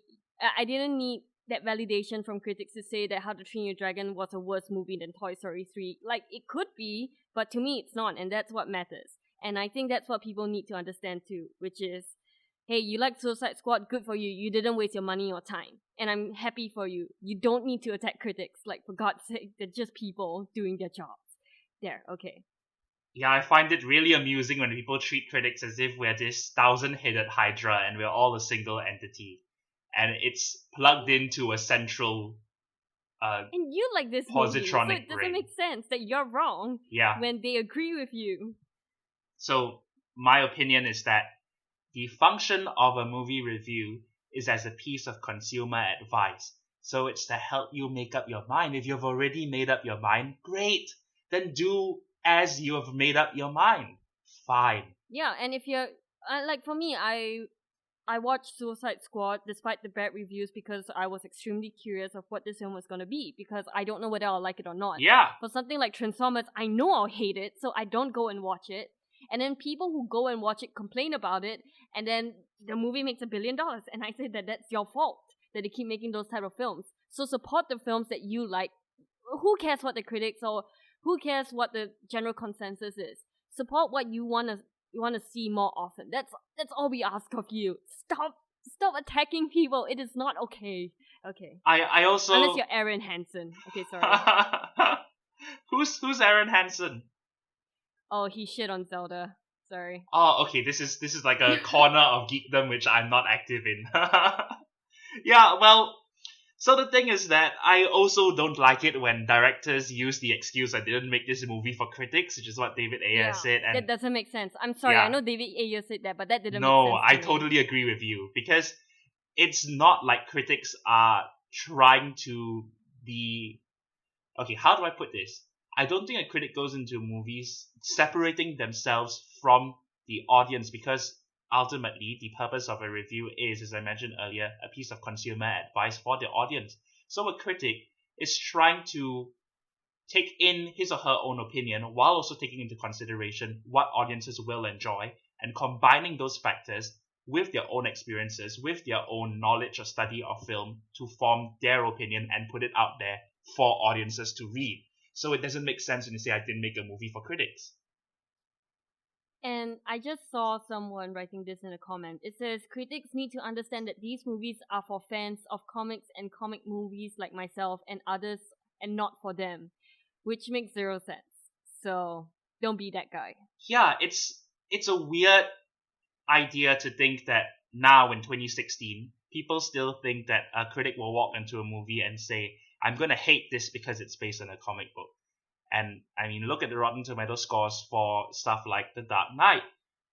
I didn't need that validation from critics to say that How to Train Your Dragon was a worse movie than Toy Story 3. Like, it could be, but to me, it's not, and that's what matters. And I think that's what people need to understand too, which is, hey, you like Suicide Squad, good for you. You didn't waste your money or time. And I'm happy for you. You don't need to attack critics. Like, for God's sake, they're just people doing their jobs. There, okay. Yeah, I find it really amusing when people treat critics as if we're this thousand-headed hydra and we're all a single entity. And it's plugged into a central And you like this movie, so positronic it doesn't brain. make sense that you're wrong Yeah. when they agree with you. So my opinion is that the function of a movie review is as a piece of consumer advice. So it's to help you make up your mind. If you've already made up your mind, great. Then do as you have made up your mind. Fine. Yeah, and if you're like for me, I watched Suicide Squad despite the bad reviews because I was extremely curious of what this film was gonna be because I don't know whether I'll like it or not. Yeah. For something like Transformers, I know I'll hate it, so I don't go and watch it. And then people who go and watch it complain about it, and then the movie makes $1 billion, and I say that that's your fault that they keep making those type of films. So support the films that you like. Who cares what the critics or who cares what the general consensus is? Support what you wanna see more often. That's all we ask of you. Stop attacking people. It is not okay. Okay. I also Unless you're Aaron Hansen. Okay, sorry. Who's Aaron Hansen? Oh, he shit on Zelda. Sorry. Oh, okay. This is like a corner of geekdom which I'm not active in. Yeah, well, so the thing is that I also don't like it when directors use the excuse I didn't make this movie for critics, which is what David Ayer said. And that doesn't make sense. I'm sorry. Yeah. I know David Ayer said that, but that didn't no, make sense. I to me. totally agree with you because it's not like critics are trying to be. Okay, how do I put this? I don't think a critic goes into movies separating themselves from the audience because ultimately the purpose of a review is, as I mentioned earlier, a piece of consumer advice for the audience. So a critic is trying to take in his or her own opinion while also taking into consideration what audiences will enjoy and combining those factors with their own experiences, with their own knowledge or study of film to form their opinion and put it out there for audiences to read. So it doesn't make sense when you say I didn't make a movie for critics. And I just saw someone writing this in a comment. It says, critics need to understand that these movies are for fans of comics and comic movies like myself and others and not for them. Which makes zero sense. So, don't be that guy. Yeah, it's a weird idea to think that now in 2016, people still think that a critic will walk into a movie and say, I'm going to hate this because it's based on a comic book. And I mean, look at the Rotten Tomato scores for stuff like The Dark Knight,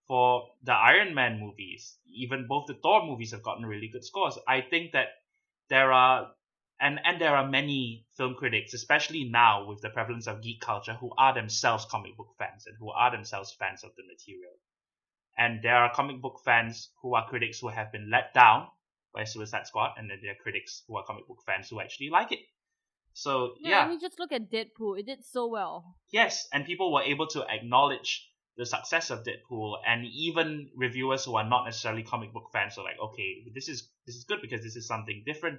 for the Iron Man movies, even both the Thor movies have gotten really good scores. I think that there are and there are many film critics, especially now with the prevalence of geek culture, who are themselves comic book fans and who are themselves fans of the material. And there are comic book fans who are critics who have been let down by Suicide Squad, and then there are critics who are comic book fans who actually like it. So I yeah, mean, just look at Deadpool. It did so well. yes, and people were able to acknowledge the success of Deadpool, and even reviewers who are not necessarily comic book fans are like, okay, this is good because this is something different,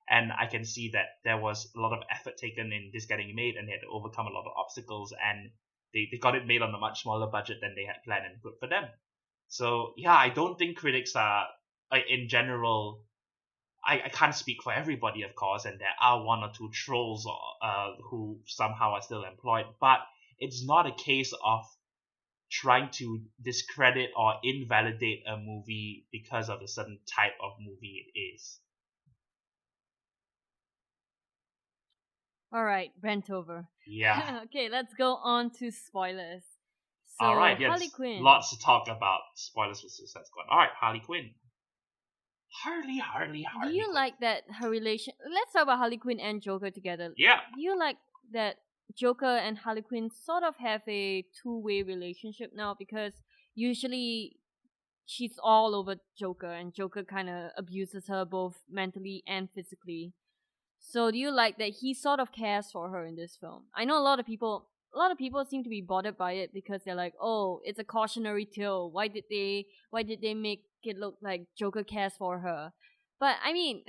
and I can see that there was a lot of effort taken in this getting made, and they had to overcome a lot of obstacles, and they got it made on a much smaller budget than they had planned, and good for them. So yeah, I don't think critics are in general. I can't speak for everybody, of course, and there are one or two trolls who somehow are still employed, but it's not a case of trying to discredit or invalidate a movie because of a certain type of movie it is. All right, rant over. Yeah. Okay, let's go on to spoilers. All So right. Harley Yes. Quinn. Lots to talk about. Spoilers for Suicide Squad. All right. Harley Quinn. Do Harley you Quinn. like that her relation? Let's talk about Harley Quinn and Joker together. Yeah. Do you like that Joker and Harley Quinn sort of have a two-way relationship now? Because usually she's all over Joker, and Joker kind of abuses her both mentally and physically. So do you like that he sort of cares for her in this film? I know a lot of people seem to be bothered by it because they're like, "Oh, it's a cautionary tale. Why did they make it look like Joker cares for her?" But I mean,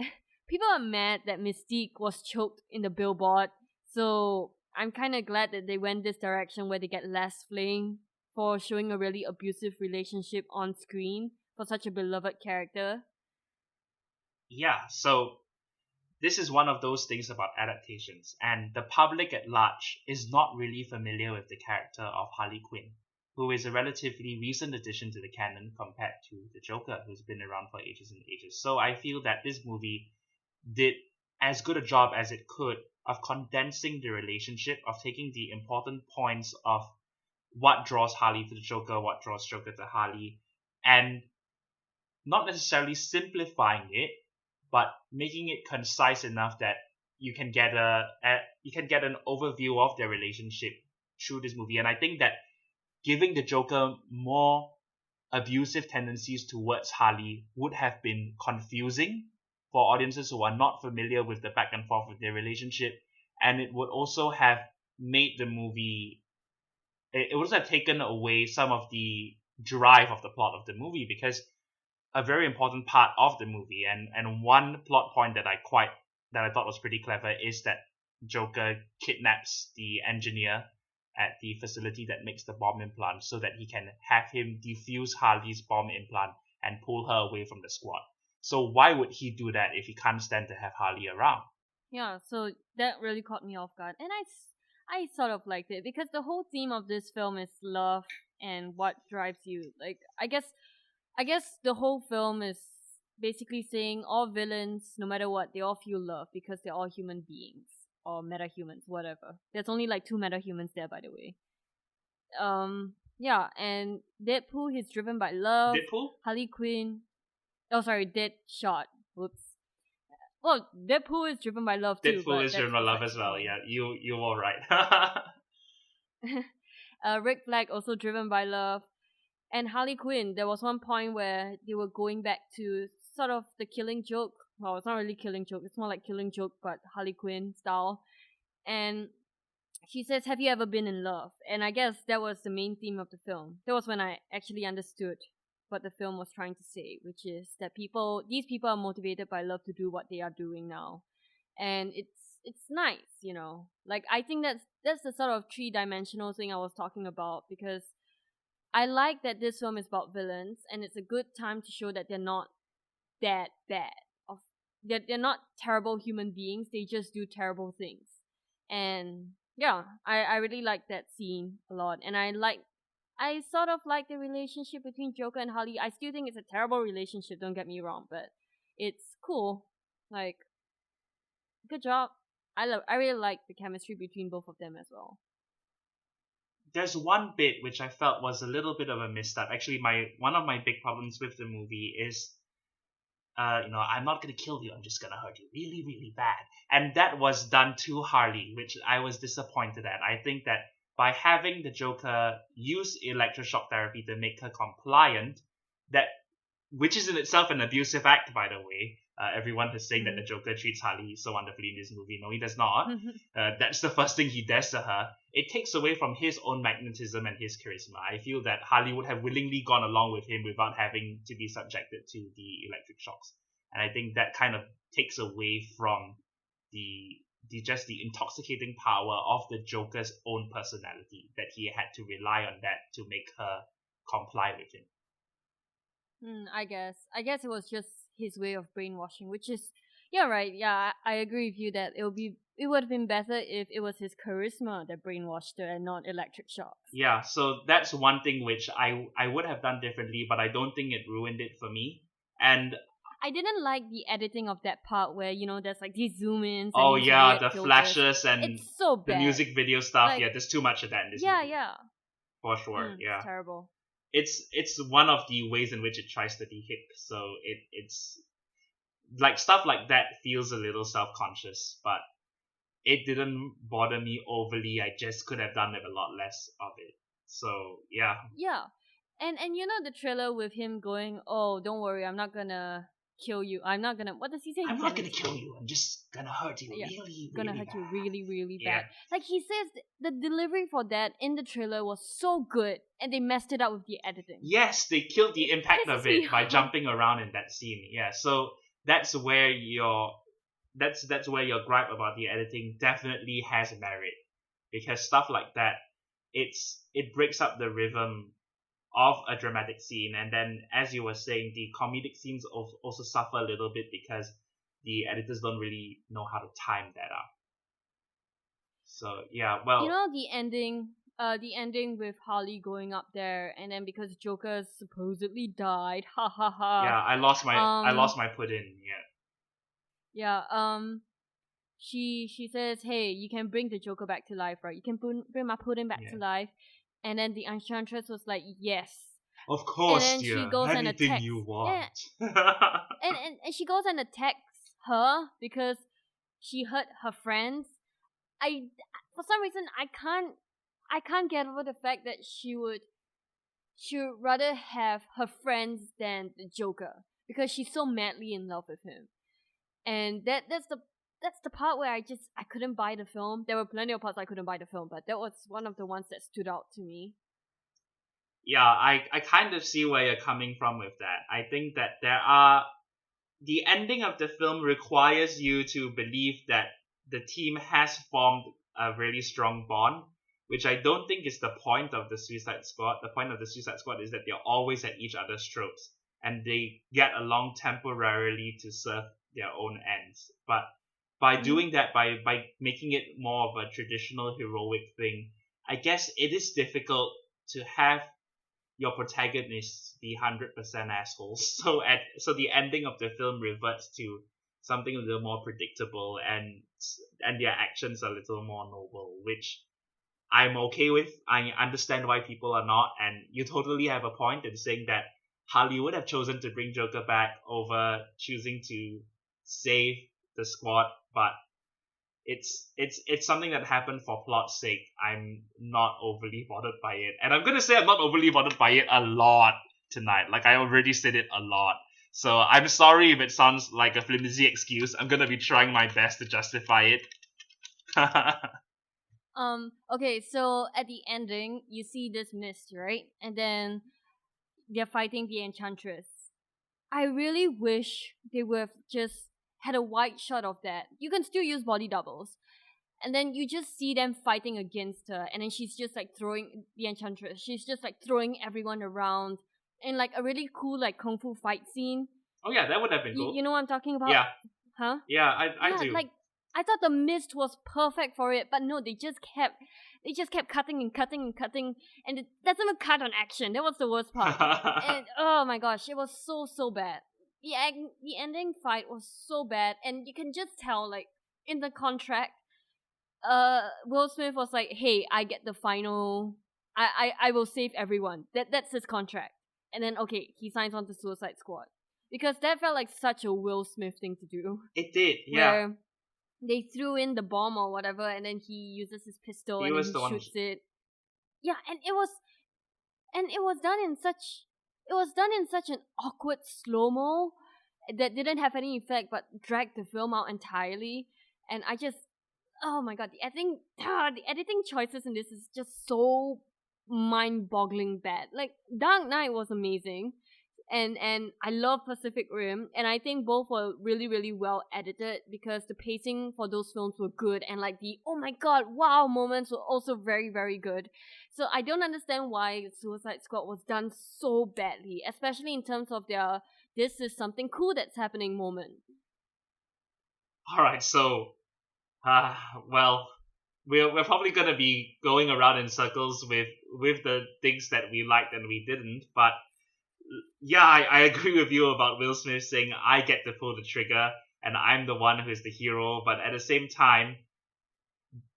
people are mad that Mystique was choked in the billboard. So I'm kind of glad that they went this direction where they get less flames for showing a really abusive relationship on screen for such a beloved character. Yeah. So this is one of those things about adaptations, and the public at large is not really familiar with the character of Harley Quinn, who is a relatively recent addition to the canon compared to the Joker, who's been around for ages and ages. So I feel that this movie did as good a job as it could of condensing the relationship, of taking the important points of what draws Harley to the Joker, what draws Joker to Harley, and not necessarily simplifying it, but making it concise enough that you can get you can get an overview of their relationship through this movie. And I think that giving the Joker more abusive tendencies towards Harley would have been confusing for audiences who are not familiar with the back and forth of their relationship, and it would also have made the movie. It would also have taken away some of the drive of the plot of the movie, because a very important part of the movie, and one plot point that I thought was pretty clever is that Joker kidnaps the engineer at the facility that makes the bomb implant so that he can have him defuse Harley's bomb implant and pull her away from the squad. So why would he do that if he can't stand to have Harley around? Yeah, so that really caught me off guard. And I sort of liked it because the whole theme of this film is love and what drives you. Like I guess the whole film is basically saying all villains, no matter what, they all feel love because they're all human beings or metahumans, whatever. There's only like two metahumans there, by the way. Yeah, and Deadpool, he's driven by love. Deadpool? Harley Quinn, oh sorry, Deadshot. Whoops. Well, Deadpool is driven by love too, Deadpool but is that's driven by love besides as the well. point. Yeah, you were right. Rick Flag also driven by love, and Harley Quinn. There was one point where they were going back to sort of the Killing Joke. Well, it's not really Killing Joke. It's more like Killing Joke, but Harley Quinn style. And she says, "Have you ever been in love?" And I guess that was the main theme of the film. That was when I actually understood what the film was trying to say, which is that these people are motivated by love to do what they are doing now, and it's nice, you know. Like I think that's the sort of three-dimensional thing I was talking about because I like that this film is about villains, and it's a good time to show that they're not that bad. Of they're not terrible human beings. They just do terrible things, and yeah, I really like that scene a lot, and I sort of like the relationship between Joker and Harley. I still think it's a terrible relationship, don't get me wrong, but it's cool. Like, good job. I really like the chemistry between both of them as well. There's one bit which I felt was a little bit of a misstep. Actually, my one of my big problems with the movie is, I'm not gonna kill you. I'm just gonna hurt you really, really bad. And that was done to Harley, which I was disappointed at. I think that by having the Joker use electroshock therapy to make her compliant, that which is in itself an abusive act, by the way. Everyone is saying that the Joker treats Harley so wonderfully in this movie. No, he does not. That's the first thing he does to her. It takes away from his own magnetism and his charisma. I feel that Harley would have willingly gone along with him without having to be subjected to the electric shocks. And I think that kind of takes away from the intoxicating power of the Joker's own personality, that he had to rely on that to make her comply with him. I guess it was just his way of brainwashing, which is, yeah, right. Yeah, I agree with you that it would have been better if it was his charisma that brainwashed her and not electric shocks. Yeah, so that's one thing which I would have done differently, but I don't think it ruined it for me. And I didn't like the editing of that part where, there's like these zoom ins. oh and yeah, weird the filters. flashes and It's so the bad. music video stuff. Like, Yeah, there's too much of that in this Yeah, movie. yeah. For sure. Yeah. It's terrible. It's one of the ways in which it tries to be hip. So it's like stuff like that feels a little self-conscious, but it didn't bother me overly. I just could have done with a lot less of it. So yeah. Yeah. And the trailer with him going, "Oh, don't worry, I'm not gonna kill you. I'm not gonna." What does he say? I'm not gonna kill you. I'm just gonna hurt you really, really gonna hurt bad. you really, really Yeah. bad. Like he says, the delivery for that in the trailer was so good, and they messed it up with the editing. Yes, they killed the impact Pisses of me it by off. jumping around in that scene. Yeah, so that's where that's where your gripe about the editing definitely has merit, because stuff like that, it breaks up the rhythm of a dramatic scene, and then as you were saying, the comedic scenes also suffer a little bit because the editors don't really know how to time that up. So yeah, well, the ending with Harley going up there, and then because Joker supposedly died, ha ha ha. yeah, I lost my pudding. Yeah. Yeah. She says, "Hey, you can bring the Joker back to life, right? You can bring my pudding back to life." And then the Enchantress was like, "Yes." Of course, and then dear. she goes Anything and attacks. you want. Yeah. and she goes and attacks her because she hurt her friends. For some reason I can't get over the fact that she would rather have her friends than the Joker because she's so madly in love with him. And that's the part where I couldn't buy the film. There were plenty of parts I couldn't buy the film, but that was one of the ones that stood out to me. Yeah, I kind of see where you're coming from with that. I think that the ending of the film requires you to believe that the team has formed a really strong bond, which I don't think is the point of the Suicide Squad. The point of the Suicide Squad is that they're always at each other's throats, and they get along temporarily to serve their own ends. But by doing that, by making it more of a traditional heroic thing, I guess it is difficult to have your protagonists be 100% assholes. So the ending of the film reverts to something a little more predictable, and their actions a little more noble, which I'm okay with. I understand why people are not, and you totally have a point in saying that Harley would have chosen to bring Joker back over choosing to save the squad, but it's something that happened for plot's sake. I'm not overly bothered by it, and I'm gonna say I'm not overly bothered by it a lot tonight. Like I already said it a lot, so I'm sorry if it sounds like a flimsy excuse. I'm gonna be trying my best to justify it. Okay, so at the ending, you see this mist, right? And then they're fighting the Enchantress. I really wish they would have just had a wide shot of that. You can still use body doubles. And then you just see them fighting against her, and then she's just like throwing the Enchantress. She's just like throwing everyone around in like a really cool like kung fu fight scene. Oh yeah, that would have been cool. You know what I'm talking about? Yeah. Huh? Yeah, I do. Like I thought the mist was perfect for it, but no, they just kept cutting and cutting and cutting, and it doesn't even cut on action. That was the worst part. And oh my gosh, it was so bad. The ending fight was so bad, and you can just tell, like, in the contract, Will Smith was like, "Hey, I get the final. I will save everyone. That's his contract." And then okay, he signs on to Suicide Squad because that felt like such a Will Smith thing to do. It did, yeah. Where they threw in the bomb or whatever, and then he uses his pistol He and then was he the one. shoots it. Yeah, and it was done in such an awkward slow mo that didn't have any effect but dragged the film out entirely. And I just, oh my god, the editing choices in this is just so mind-boggling bad. Like, Dark Knight was amazing, and I love Pacific Rim, and I think both were really really well edited because the pacing for those films were good, and like the oh my god wow moments were also very very good. So I don't understand why Suicide Squad was done so badly, especially in terms of their "this is something cool that's happening" moment. Alright, so, well, we're probably gonna be going around in circles with the things that we liked and we didn't, but yeah, I agree with you about Will Smith saying I get to pull the trigger and I'm the one who is the hero, but at the same time,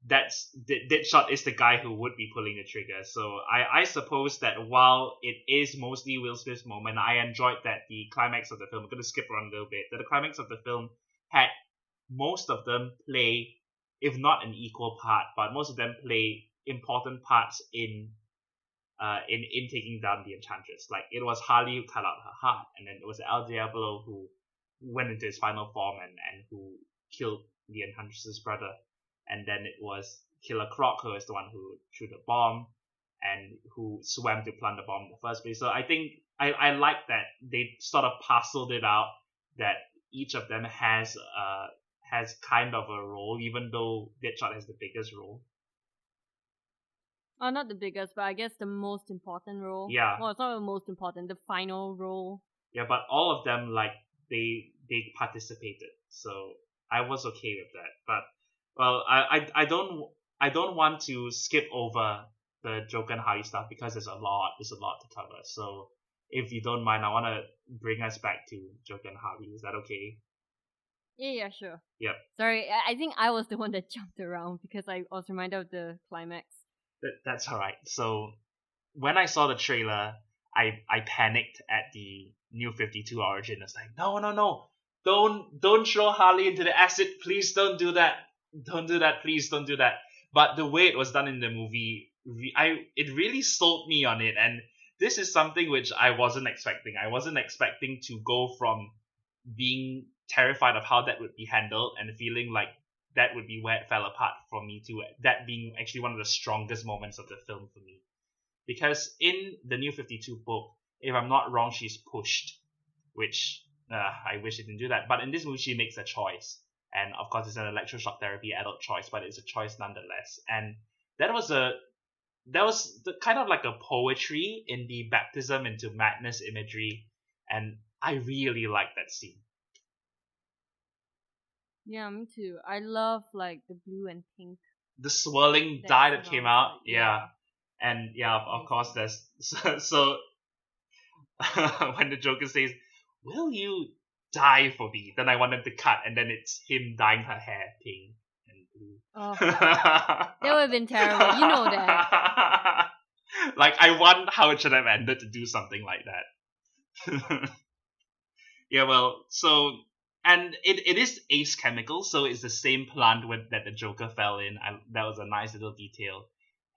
Deadshot is the guy who would be pulling the trigger. So I suppose that while it is mostly Will Smith's moment, I enjoyed that the climax of the film, I'm going to skip around a little bit, that the climax of the film had most of them play, if not an equal part, but most of them play important parts in taking down the Enchantress. Like, it was Harley who cut out her heart, and then it was El Diablo who went into his final form and who killed the Enchantress's brother. And then it was Killer Croc who was the one who threw the bomb and who swam to plant the bomb in the first place. So I think I like that they sort of parceled it out, that each of them has kind of a role, even though Deadshot has the biggest role. Oh, not the biggest, but I guess the most important role. Yeah. Well, it's not the most important, the final role. Yeah, but all of them, like, they participated, so I was okay with that. But well, I don't want to skip over the Joker and Harley stuff because there's a lot to cover. So if you don't mind, I want to bring us back to Joker and Harley. Is that okay? Yeah, sure. Yep. Sorry, I think I was the one that jumped around because I was reminded of the climax. That's alright. So when I saw the trailer, I panicked at the New 52 origin. It's like, no, don't throw Harley into the acid. Please don't do that. Don't do that. Please don't do that. But the way it was done in the movie, it really sold me on it. And this is something which I wasn't expecting. I wasn't expecting to go from being terrified of how that would be handled and feeling like that would be where it fell apart for me to that being actually one of the strongest moments of the film for me. Because in the New 52 book, if I'm not wrong, she's pushed, which I wish it didn't do that. But in this movie, she makes a choice. And of course, it's an electroshock therapy adult choice, but it's a choice nonetheless. And that was kind of like a poetry in the baptism into madness imagery. And I really like that scene. Yeah, me too. I love like the blue and pink. The swirling dye that came out, yeah. And yeah, of course, there's so when the Joker says, "Will you die for me?" Then I want them to cut, and then it's him dyeing her hair pink and blue. Oh, that would have been terrible. You know that. Like, I want how it should have ended to do something like that. Yeah, well, so. And it is Ace Chemical, so it's the same plant that the Joker fell in. That was a nice little detail.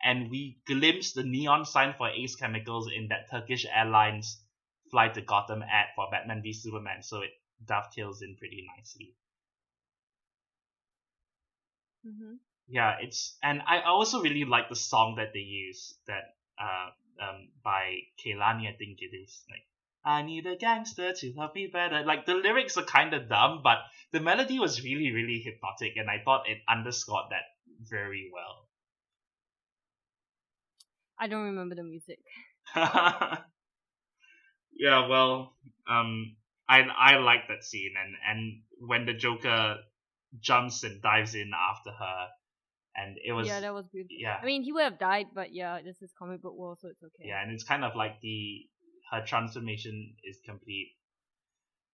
And we glimpsed the neon sign for Ace Chemicals in that Turkish Airlines flight to Gotham ad for Batman v Superman, so it dovetails in pretty nicely. Mm-hmm. Yeah, and I also really like the song that they use, that by Kehlani, I think it is, like, I need a gangster to love me better. Like, the lyrics are kind of dumb, but the melody was really, really hypnotic, and I thought it underscored that very well. I don't remember the music. Yeah, well, I like that scene, and when the Joker jumps and dives in after her, and it was that was beautiful. yeah, I mean, he would have died, but yeah, this is comic book world, so it's okay. yeah, and it's kind of like her transformation is complete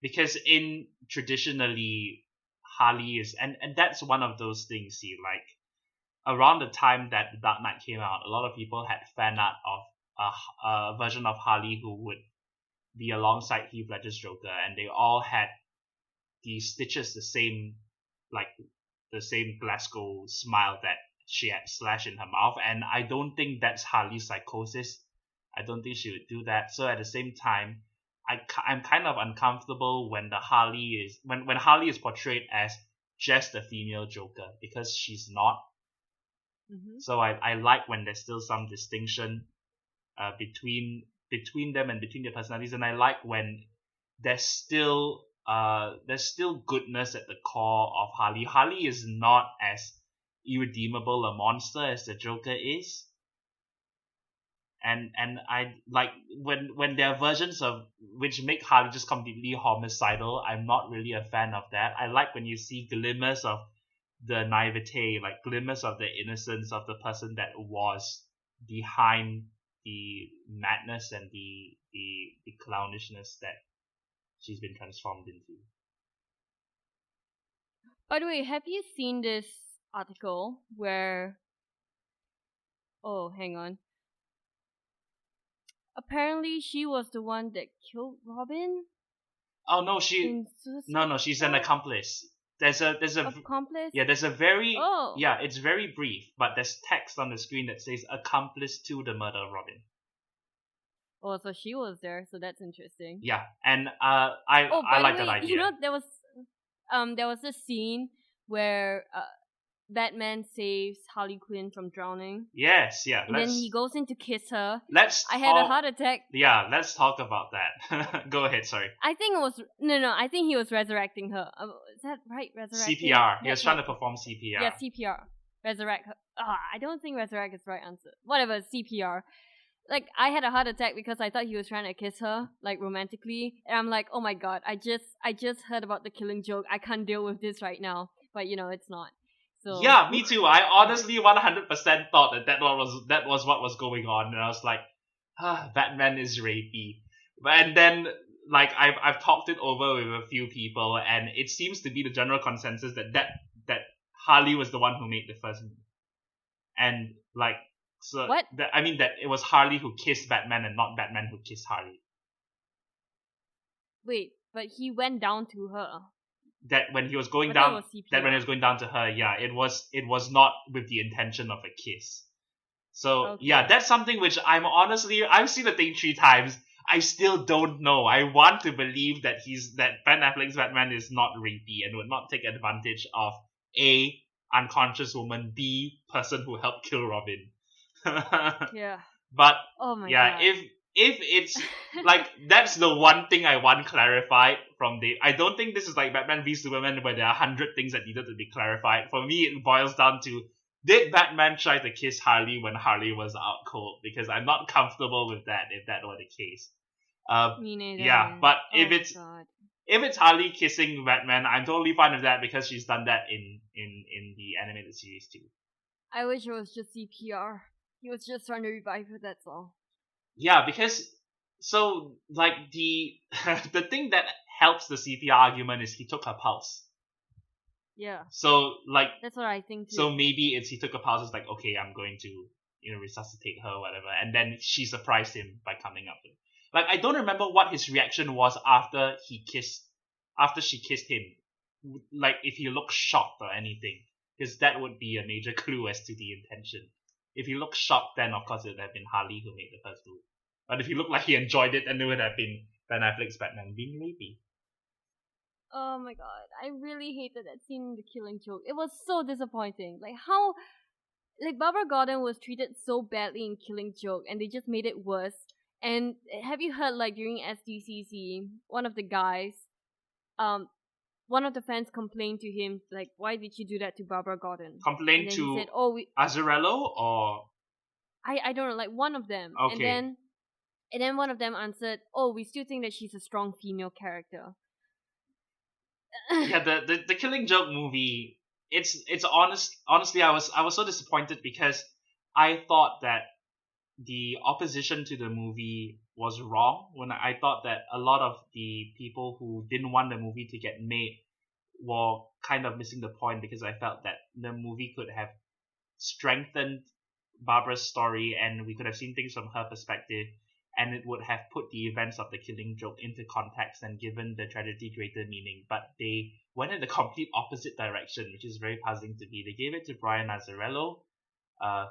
because in traditionally Harley is and that's one of those things. See, like around the time that the Dark Knight came out, a lot of people had fan art of a version of Harley who would be alongside Heath Ledger's Joker, and they all had these stitches, like the same Glasgow smile that she had Slash in her mouth, and I don't think that's Harley's psychosis. I don't think she would do that. So at the same time, I'm kind of uncomfortable when when Harley is portrayed as just a female Joker because she's not. Mm-hmm. So I like when there's still some distinction between them and between their personalities, and I like when there's still goodness at the core of Harley. Harley is not as irredeemable a monster as the Joker is. And I like when there are versions of which make Harley just completely homicidal. I'm not really a fan of that. I like when you see glimmers of the naivete, like glimmers of the innocence of the person that was behind the madness and the clownishness that she's been transformed into. By the way, have you seen this article where... Oh, hang on. Apparently, she was the one that killed Robin. Oh no, no, she's an accomplice. There's a accomplice. Yeah, there's a very Oh. Yeah, it's very brief, but there's text on the screen that says accomplice to the murder of Robin. Oh, so she was there, so that's interesting. Yeah, and I like that idea. You know, there was this scene where Batman saves Harley Quinn from drowning. Yes, yeah. And then he goes in to kiss her. I had a heart attack. Yeah, let's talk about that. Go ahead, sorry. I think it was I think he was resurrecting her. Is that right? Resurrecting? CPR. He was trying to perform CPR. Yeah, CPR. Resurrect her. I don't think resurrect is the right answer. Whatever, CPR. Like, I had a heart attack because I thought he was trying to kiss her, like, romantically. And I'm like, oh my god, I just heard about the Killing Joke. I can't deal with this right now. But, it's not. So yeah, me too. I honestly 100% thought that was what was going on. And I was like, Batman is rapey. And then, like, I've talked it over with a few people, and it seems to be the general consensus that Harley was the one who made the first move. And, like, so what? That it was Harley who kissed Batman and not Batman who kissed Harley. Wait, but he went down to her. That when he was going down, to her, yeah, it was not with the intention of a kiss. So okay. Yeah, that's something which I've seen the thing 3 times. I still don't know. I want to believe that Ben Affleck's Batman is not rapey and would not take advantage of A, unconscious woman, B, person who helped kill Robin. Yeah. But oh my God. If it's like that's the one thing I want clarified from I don't think this is like Batman v Superman where there are 100 things that needed to be clarified. For me, it boils down to, did Batman try to kiss Harley when Harley was out cold? Because I'm not comfortable with that if that were the case. Me neither. Yeah, but if it's Harley kissing Batman, I'm totally fine with that because she's done that in the animated series too. I wish it was just CPR. He was just trying to revive her, that's all. Yeah, because so like the thing that helps the CPR argument is he took her pulse. Yeah. So like that's what I think too. So maybe he took her pulse, it's like, okay, I'm going to resuscitate her or whatever, and then she surprised him by coming up with. Like, I don't remember what his reaction was after she kissed him. Like, if he looked shocked or anything, because that would be a major clue as to the intention. If he looked shocked, then of course it would have been Harley who made the first move. But if he looked like he enjoyed it, then it would have been Ben Affleck's Batman being rapey. Oh my god, I really hated that scene in The Killing Joke. It was so disappointing. Like, how... Like, Barbara Gordon was treated so badly in Killing Joke, and they just made it worse. And have you heard, like, during SDCC, one of the guys, one of the fans complained to him, like, why did you do that to Barbara Gordon? Complained to said, Azzarello, or? I don't know, like, one of them. Okay. And then one of them answered, oh, we still think that she's a strong female character. Yeah, the Killing Joke movie. It's honestly, I was so disappointed because I thought that the opposition to the movie was wrong. When I thought that a lot of the people who didn't want the movie to get made were kind of missing the point, because I felt that the movie could have strengthened Barbara's story and we could have seen things from her perspective, and it would have put the events of the Killing Joke into context and given the tragedy greater meaning. But they went in the complete opposite direction, which is very puzzling to me. They gave it to Brian Azzarello,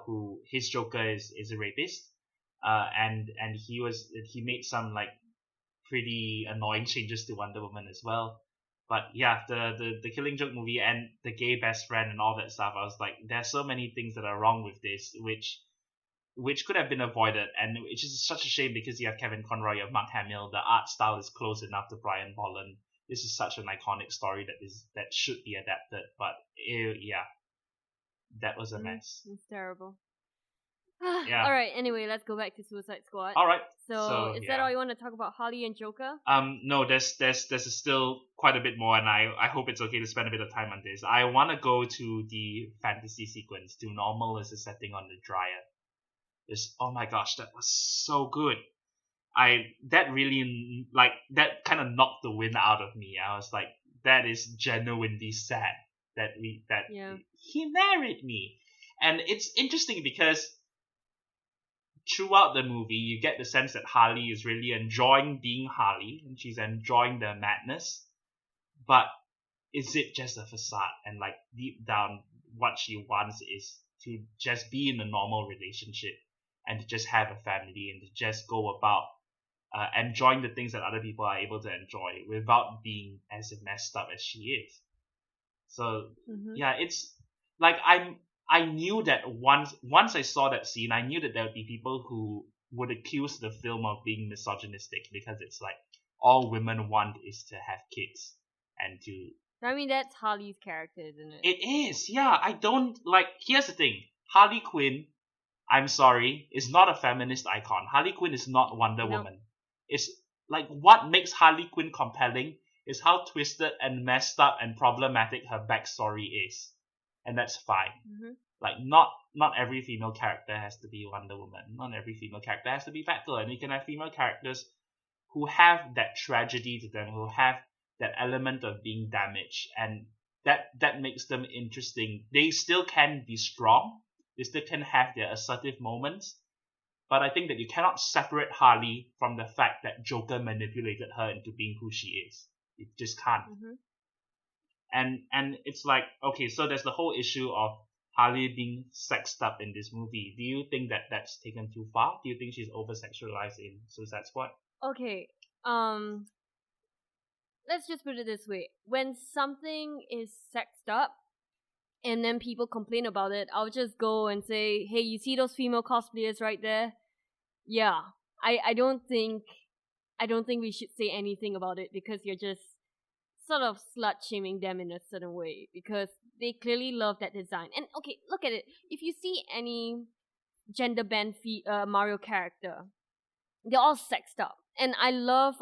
who his Joker is a rapist, and he made some like pretty annoying changes to Wonder Woman as well. But yeah, the Killing Joke movie and the gay best friend and all that stuff, I was like, there's so many things that are wrong with this, which could have been avoided, and which is such a shame because you have Kevin Conroy, you have Mark Hamill, the art style is close enough to Brian Bolland. This is such an iconic story that should be adapted, but yeah, that was a mess. It's terrible. Yeah. All right. Anyway, let's go back to Suicide Squad. All right. So is that all you want to talk about, Harley and Joker? No, there's still quite a bit more, and I hope it's okay to spend a bit of time on this. I want to go to the fantasy sequence. To normal is the setting on the dryer. Oh my gosh, that was so good. That really, like, that kind of knocked the wind out of me. I was like, that is genuinely sad that he married me. And it's interesting because throughout the movie you get the sense that Harley is really enjoying being Harley and she's enjoying the madness. But is it just a facade? And like deep down what she wants is to just be in a normal relationship and to just have a family and to just go about enjoying the things that other people are able to enjoy without being as messed up as she is. So yeah, it's like I knew that once I saw that scene, I knew that there would be people who would accuse the film of being misogynistic because it's like all women want is to have kids and to. I mean, that's Harley's character, isn't it? It is, yeah. I don't like. Here's the thing: Harley Quinn, I'm sorry, is not a feminist icon. Harley Quinn is not Wonder Woman. It's like what makes Harley Quinn compelling is how twisted and messed up and problematic her backstory is, and that's fine. Like not every female character has to be Wonder Woman. Not every female character has to be Batgirl, and you can have female characters who have that tragedy to them, who have that element of being damaged, and that makes them interesting. They still can be strong. They still can have their assertive moments. But I think that you cannot separate Harley from the fact that Joker manipulated her into being who she is. You just can't. And it's like, okay, so there's the whole issue of Harley being sexed up in this movie. Do you think that that's taken too far? Do you think she's over-sexualized in Suicide Squad? Okay, let's just put it this way. When something is sexed up, and then people complain about it, I'll just go and say, hey, you see those female cosplayers right there? Yeah. I don't think we should say anything about it because you're just sort of slut-shaming them in a certain way because they clearly love that design. And okay, look at it. If you see any gender-bend Mario character, they're all sexed up. And I love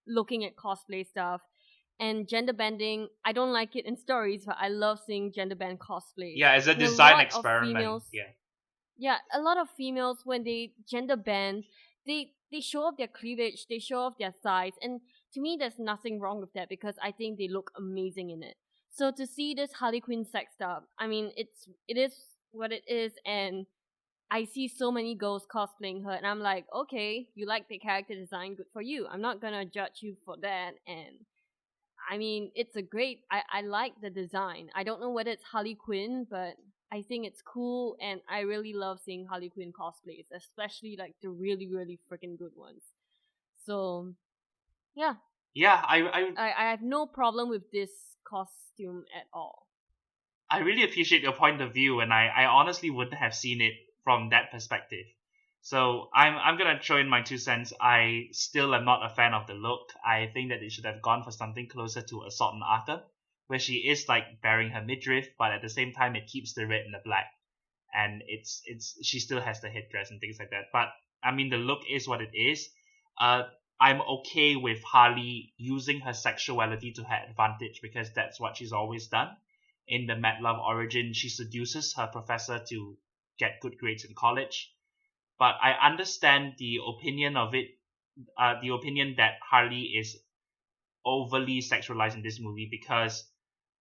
looking at cosplay stuff. And gender bending, I don't like it in stories, but I love seeing gender bend cosplays. Yeah, it's a design experiment. Yeah, a lot of females, when they gender bend, they show off their cleavage, they show off their thighs, and to me, there's nothing wrong with that because I think they look amazing in it. So to see this Harley Quinn sexed up, I mean, it is what it is, and I see so many girls cosplaying her, and I'm like, okay, you like the character design, good for you. I'm not gonna judge you for that, and I mean, it's a great. I like the design. I don't know whether it's Harley Quinn, but I think it's cool, and I really love seeing Harley Quinn cosplays, especially like the really, really freaking good ones. So, yeah. Yeah, I have no problem with this costume at all. I really appreciate your point of view, and I honestly wouldn't have seen it from that perspective. So I'm gonna throw in my 2 cents. I still am not a fan of the look. I think that they should have gone for something closer to Assault on Arthur, where she is like bearing her midriff, but at the same time it keeps the red and the black, and she still has the headdress and things like that. But I mean, the look is what it is. I'm okay with Harley using her sexuality to her advantage because that's what she's always done. In the Mad Love origin, she seduces her professor to get good grades in college. But I understand the opinion of it, the opinion that Harley is overly sexualized in this movie because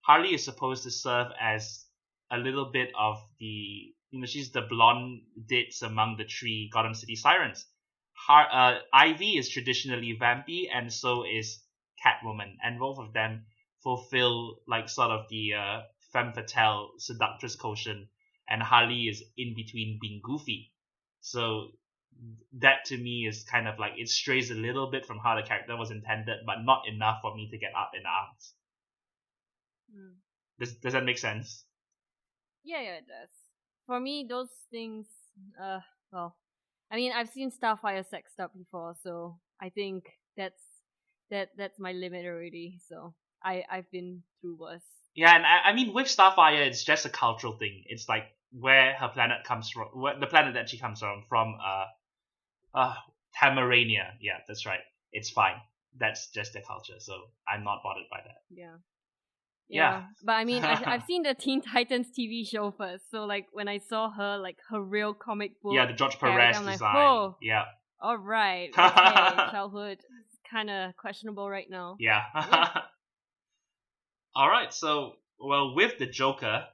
Harley is supposed to serve as a little bit of she's the blonde ditz among the three Gotham City sirens. Ivy is traditionally vampy, and so is Catwoman, and both of them fulfill like sort of the femme fatale seductress quotient, and Harley is in between being goofy. So that to me is kind of like it strays a little bit from how the character was intended, but not enough for me to get up in arms. Mm. Does that make sense? Yeah, it does. For me, those things, well, I mean, I've seen Starfire sexed up before, so I think that's my limit already. So I've been through worse. Yeah, and I mean with Starfire, it's just a cultural thing. It's like where her planet comes from, where the planet that she comes from Tamarania. Yeah, that's right. It's fine. That's just their culture, so I'm not bothered by that. Yeah. Yeah. But I mean, I've seen the Teen Titans TV show first, so like when I saw her, like her real comic book, Yeah, the George character, Perez I'm like, design. whoa, Yeah. all right, okay, childhood is kind of questionable right now. Yeah. All right. So, well, with the Joker,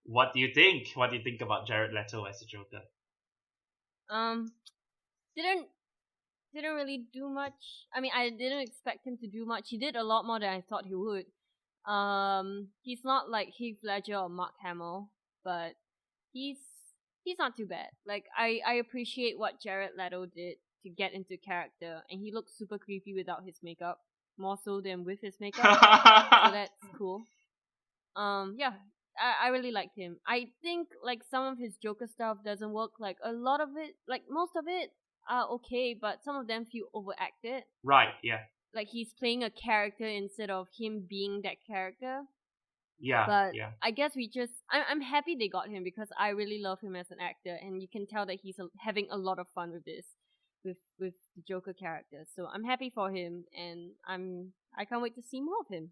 what do you think? What do you think about Jared Leto as the Joker? Um, didn't didn't really do much. I mean, I didn't expect him to do much. He did a lot more than I thought he would. He's not like Heath Ledger or Mark Hamill, but he's he's not too bad. Like I appreciate what Jared Leto did to get into character, and he looks super creepy without his makeup, more so than with his makeup. So that's cool. Yeah, I really liked him. I think like some of his Joker stuff doesn't work. Like a lot of it, like most of it are okay, but some of them feel overacted. Right. Yeah. Like he's playing a character instead of him being that character. Yeah. But Yeah. I guess I'm happy they got him because I really love him as an actor, and you can tell that he's having a lot of fun with this, with the Joker character. So I'm happy for him, and I can't wait to see more of him.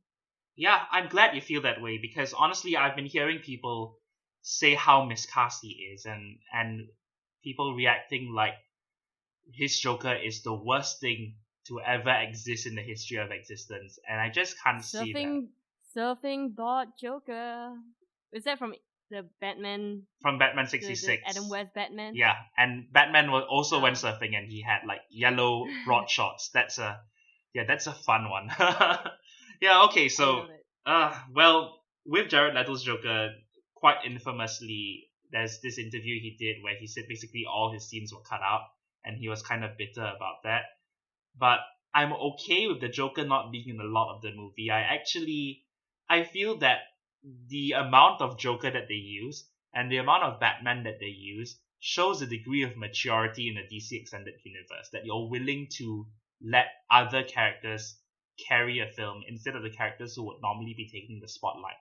Yeah, I'm glad you feel that way because honestly, I've been hearing people say how miscast he is, and people reacting like his Joker is the worst thing to ever exist in the history of existence, and I just can't see that. Surfing board Joker. Is that from the Batman? From Batman The 66. Adam West Batman. Yeah, and Batman also went Ah. surfing and he had like yellow broad shorts. That's a fun one. Yeah, okay, I so love it. well, with Jared Leto's Joker, quite infamously, there's this interview he did where he said basically all his scenes were cut out and he was kind of bitter about that. But I'm okay with the Joker not being in a lot of the movie. I feel that the amount of Joker that they use and the amount of Batman that they use shows a degree of maturity in the DC extended universe, that you're willing to let other characters carry a film instead of the characters who would normally be taking the spotlight.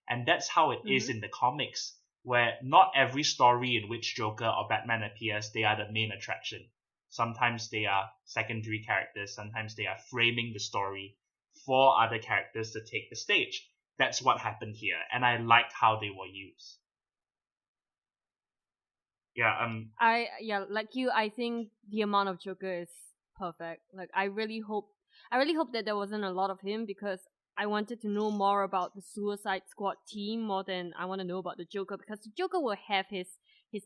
And that's how it is in the comics, where not every story in which Joker or Batman appears, they are the main attraction. Sometimes they are secondary characters, sometimes they are framing the story for other characters to take the stage. That's what happened here, and I like how they were used. Yeah, Like you, I think the amount of Joker is perfect. Like I really hope that there wasn't a lot of him because I wanted to know more about the Suicide Squad team more than I want to know about the Joker, because the Joker will have his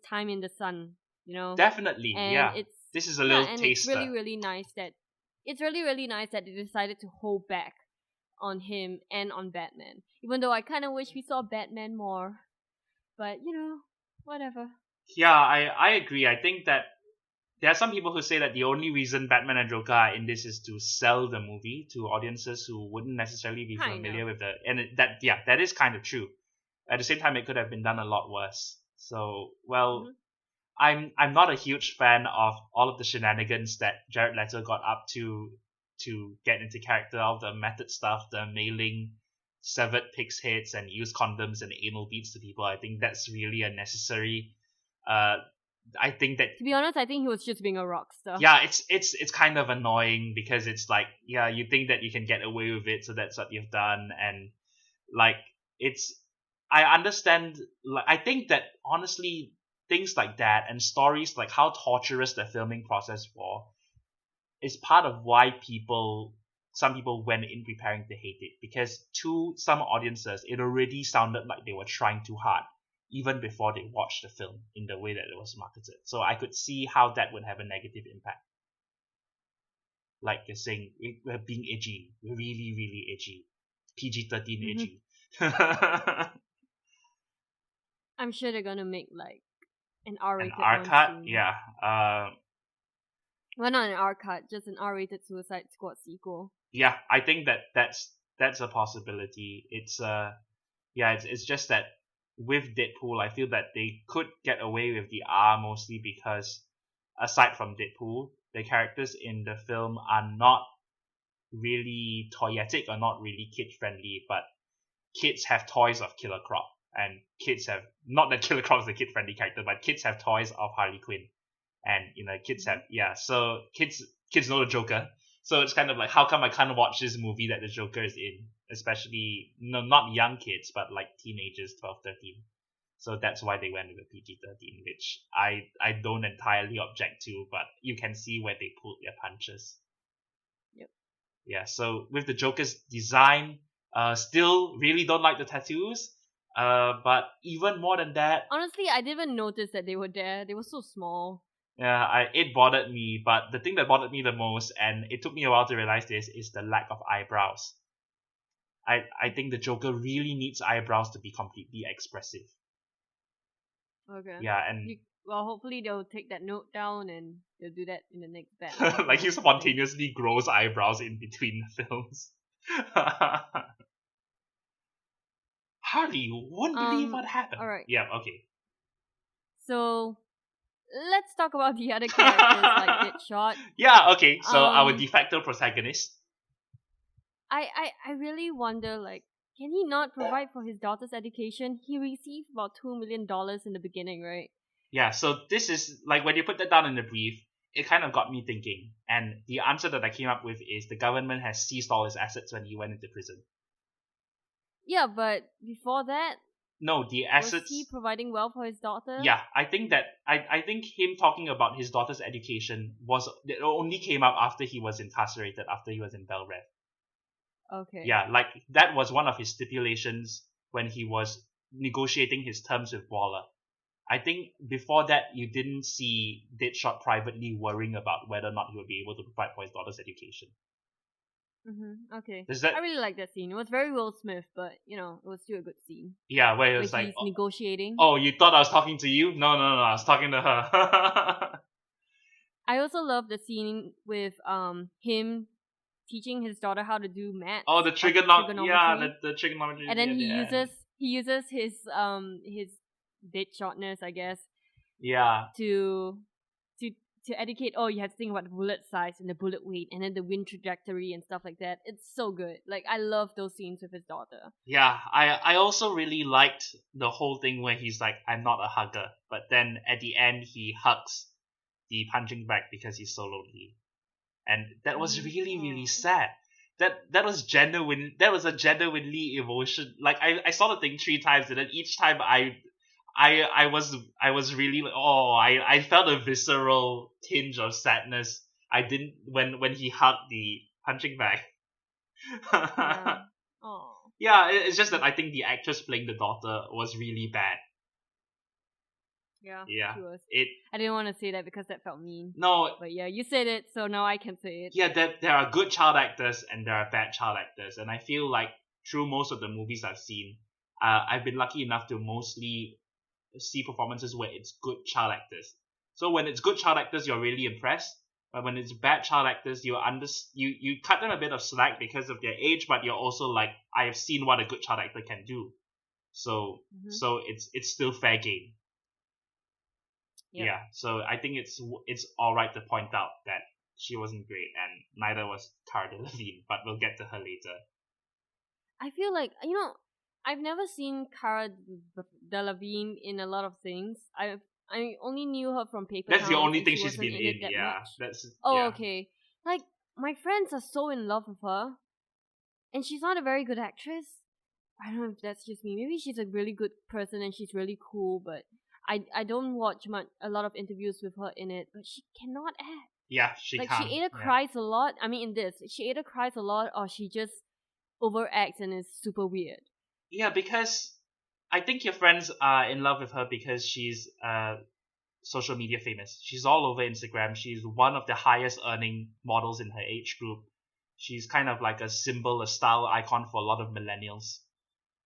time in the sun, you know. definitely. And Yeah, it's this is a little and taster. it's really nice that they decided to hold back on him and on Batman. Even though I kind of wish we saw Batman more, but whatever. Yeah, I agree. I think that there are some people who say that the only reason Batman and Joker are in this is to sell the movie to audiences who wouldn't necessarily be familiar with that is kind of true. At the same time, it could have been done a lot worse. So, well, I'm not a huge fan of all of the shenanigans that Jared Leto got up to get into character, all the method stuff, the mailing severed pigs' heads and use condoms and anal beads to people. I think that's really unnecessary. I think that To be honest, I think he was just being a rock star. yeah, it's kind of annoying because it's like, yeah, you think that you can get away with it, so that's what you've done, and like it's I understand. Like, I think that honestly, things like that and stories like how torturous the filming process was is part of why some people went in preparing to hate it, because to some audiences it already sounded like they were trying too hard even before they watched the film in the way that it was marketed. So I could see how that would have a negative impact. Like you're saying, we're being edgy, we're really, really edgy, PG-13 edgy. I'm sure they're gonna make like an An R-rated R one cut, soon. yeah. Well, not an R cut, just an R-rated Suicide Squad sequel. Yeah, I think that's a possibility. It's just that with Deadpool, I feel that they could get away with the R mostly because aside from Deadpool, the characters in the film are not really toyetic or not really kid friendly, but kids have toys of Killer Croc, and kids have not that Killer Croc is a kid friendly character, but kids have toys of Harley Quinn, and kids have so kids know the Joker. So it's kind of like, how come I can't watch this movie that the Joker is in? Especially, not young kids, but like teenagers, 12, 13. So that's why they went with PG-13, which I don't entirely object to, but you can see where they pulled their punches. Yep. Yeah, so with the Joker's design, still really don't like the tattoos. But even more than that, Honestly, I didn't even notice that they were there. They were so small. yeah, it bothered me. But the thing that bothered me the most, and it took me a while to realize this, is the lack of eyebrows. I think the Joker really needs eyebrows to be completely expressive. Okay. Yeah, and Well, hopefully they'll take that note down and they'll do that in the next Batman. like he spontaneously grows eyebrows in between films. Harley, you won't believe what happened. All right. Yeah, okay. So let's talk about the other characters like Deadshot. Yeah, okay. So our de facto protagonist. I really wonder, like, can he not provide for his daughter's education? He received about $2 million in the beginning, right? Yeah, so this is like when you put that down in the brief, it kind of got me thinking. And the answer that I came up with is the government has seized all his assets when he went into prison. Yeah, but before that, No, the assets. was he providing well for his daughter? Yeah, I think that I think him talking about his daughter's education it only came up after he was incarcerated, after he was in Belrev. Okay. Yeah, like that was one of his stipulations when he was negotiating his terms with Waller. I think before that you didn't see Deadshot privately worrying about whether or not he would be able to provide for his daughter's education. Okay. Does that? I really like that scene. It was very Will Smith, but it was still a good scene. Yeah, where it Where was like, he's negotiating. oh, you thought I was talking to you? No, I was talking to her. I also love the scene with him teaching his daughter how to do math. Oh, the trigonometry. Yeah, the trigonometry. And then he uses his Deadshotness, I guess. Yeah. To educate. Oh, you have to think about the bullet size and the bullet weight, and then the wind trajectory and stuff like that. It's so good. Like, I love those scenes with his daughter. Yeah, I also really liked the whole thing where he's like, I'm not a hugger, but then at the end he hugs the punching bag because he's so lonely, and that was really, really sad. That was a genuinely emotion. Like I saw the thing 3 times, and then each time I was really I felt a visceral tinge of sadness. I didn't when he hugged the punching bag. Yeah. Yeah, it's just that I think the actress playing the daughter was really bad. Yeah. Yeah. She was. It. I didn't want to say that because that felt mean. No. But yeah, you said it, so now I can say it. Yeah, there are good child actors and there are bad child actors, and I feel like through most of the movies I've seen, I've been lucky enough to mostly see performances where it's good child actors. So when it's good child actors, you're really impressed. But when it's bad child actors, you cut them a bit of slack because of their age, but you're also like, I have seen what a good child actor can do. So it's still fair game. Yep. Yeah. So I think it's all right to point out that she wasn't great, and neither was Cara Delevingne, but we'll get to her later. I feel like, I've never seen Cara Delevingne in a lot of things. I only knew her from Paper That's the Towns, only and thing she she's wasn't been in it in. that Yeah, much. that's Oh, yeah. okay. Like, my friends are so in love with her, and she's not a very good actress. I don't know if that's just me. Maybe she's a really good person and she's really cool, but I don't watch a lot of interviews with her in it. But she cannot act. Yeah, she Like, she can't. either Yeah. cries a lot. I mean, in this, she either cries a lot or she just overacts and is super weird. Yeah, because I think your friends are in love with her because she's social media famous. She's all over Instagram. She's one of the highest earning models in her age group. She's kind of like a symbol, a style icon for a lot of millennials.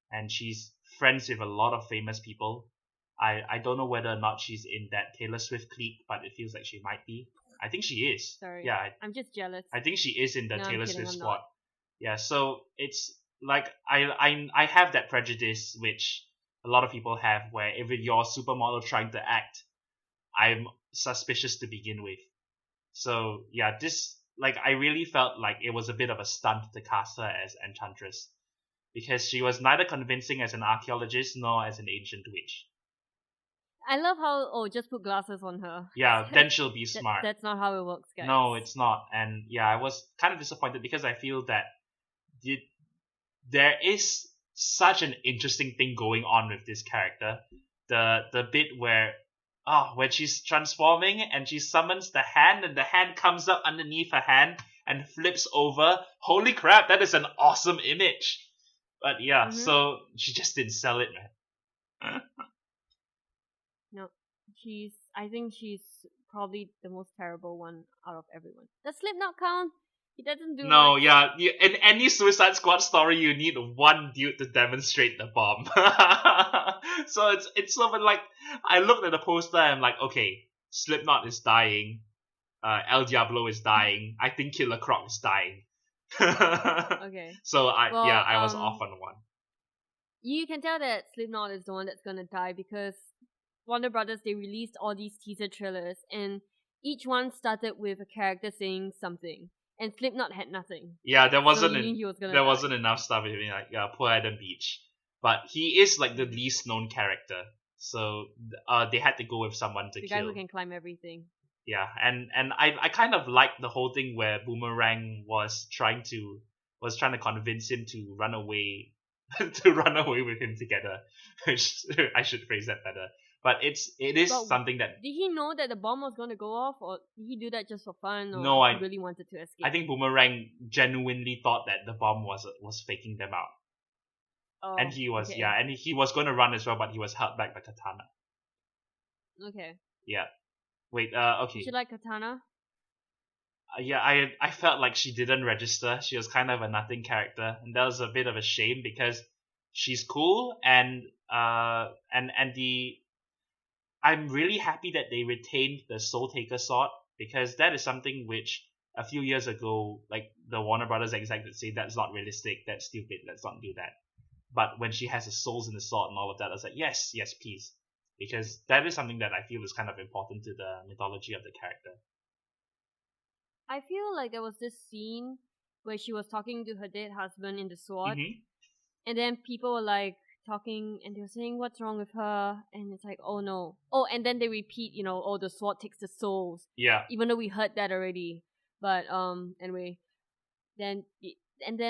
And she's friends with a lot of famous people. I don't know whether or not she's in that Taylor Swift clique, but it feels like she might be. I think she is. Sorry. Yeah, I'm just jealous. I think she is in the No, I'm Taylor kidding, Swift I'm squad. not. Yeah, so it's like I have that prejudice which a lot of people have, where if you're a supermodel trying to act, I'm suspicious to begin with. So yeah, this, like, I really felt like it was a bit of a stunt to cast her as Enchantress, because she was neither convincing as an archaeologist nor as an ancient witch. I love how, just put glasses on her. Yeah, then she'll be smart. That's not how it works, guys. No, it's not. And yeah, I was kind of disappointed because I feel that there is such an interesting thing going on with this character. The bit where when she's transforming and she summons the hand and the hand comes up underneath her hand and flips over. Holy crap, that is an awesome image. But yeah, so she just didn't sell it, man. No, I think she's probably the most terrible one out of everyone. Does Slipknot count? He doesn't do No, much. yeah, in any Suicide Squad story, you need one dude to demonstrate the bomb. So it's sort of like, I looked at the poster and I'm like, okay, Slipknot is dying, El Diablo is dying, I think Killer Croc is dying. Okay. So I was Well, off on one. You can tell that Slipknot is the one that's gonna die because Warner Brothers, they released all these teaser trailers and each one started with a character saying something. And Slipknot had nothing. Yeah, there wasn't So you knew he was gonna there die. wasn't enough stuff with him, like poor Adam Beach. But he is like the least known character. So they had to go with someone to the kill. guy who can climb everything. Yeah, and I kind of liked the whole thing where Boomerang was trying to convince him to run away to run away with him together. I should phrase that better. But it is something that, did he know that the bomb was going to go off, or did he do that just for fun, or No, he really wanted to escape? I think Boomerang genuinely thought that the bomb was faking them out. Oh, And he was okay. and he was going to run as well, but he was held back by Katana. Okay. Yeah. Wait, okay. Did you like Katana? Yeah, I felt like she didn't register. She was kind of a nothing character, and that was a bit of a shame because she's cool and I'm really happy that they retained the Soul Taker sword, because that is something which a few years ago, like, the Warner Brothers execs say that's not realistic, that's stupid, let's not do that. But when she has the souls in the sword and all of that, I was like, yes, please. Because that is something that I feel is kind of important to the mythology of the character. I feel like there was this scene where she was talking to her dead husband in the sword, and then people were like talking and they were saying what's wrong with her, and it's like, oh no. Oh, and then they repeat, the sword takes the souls. Yeah. Even though we heard that already. But anyway, then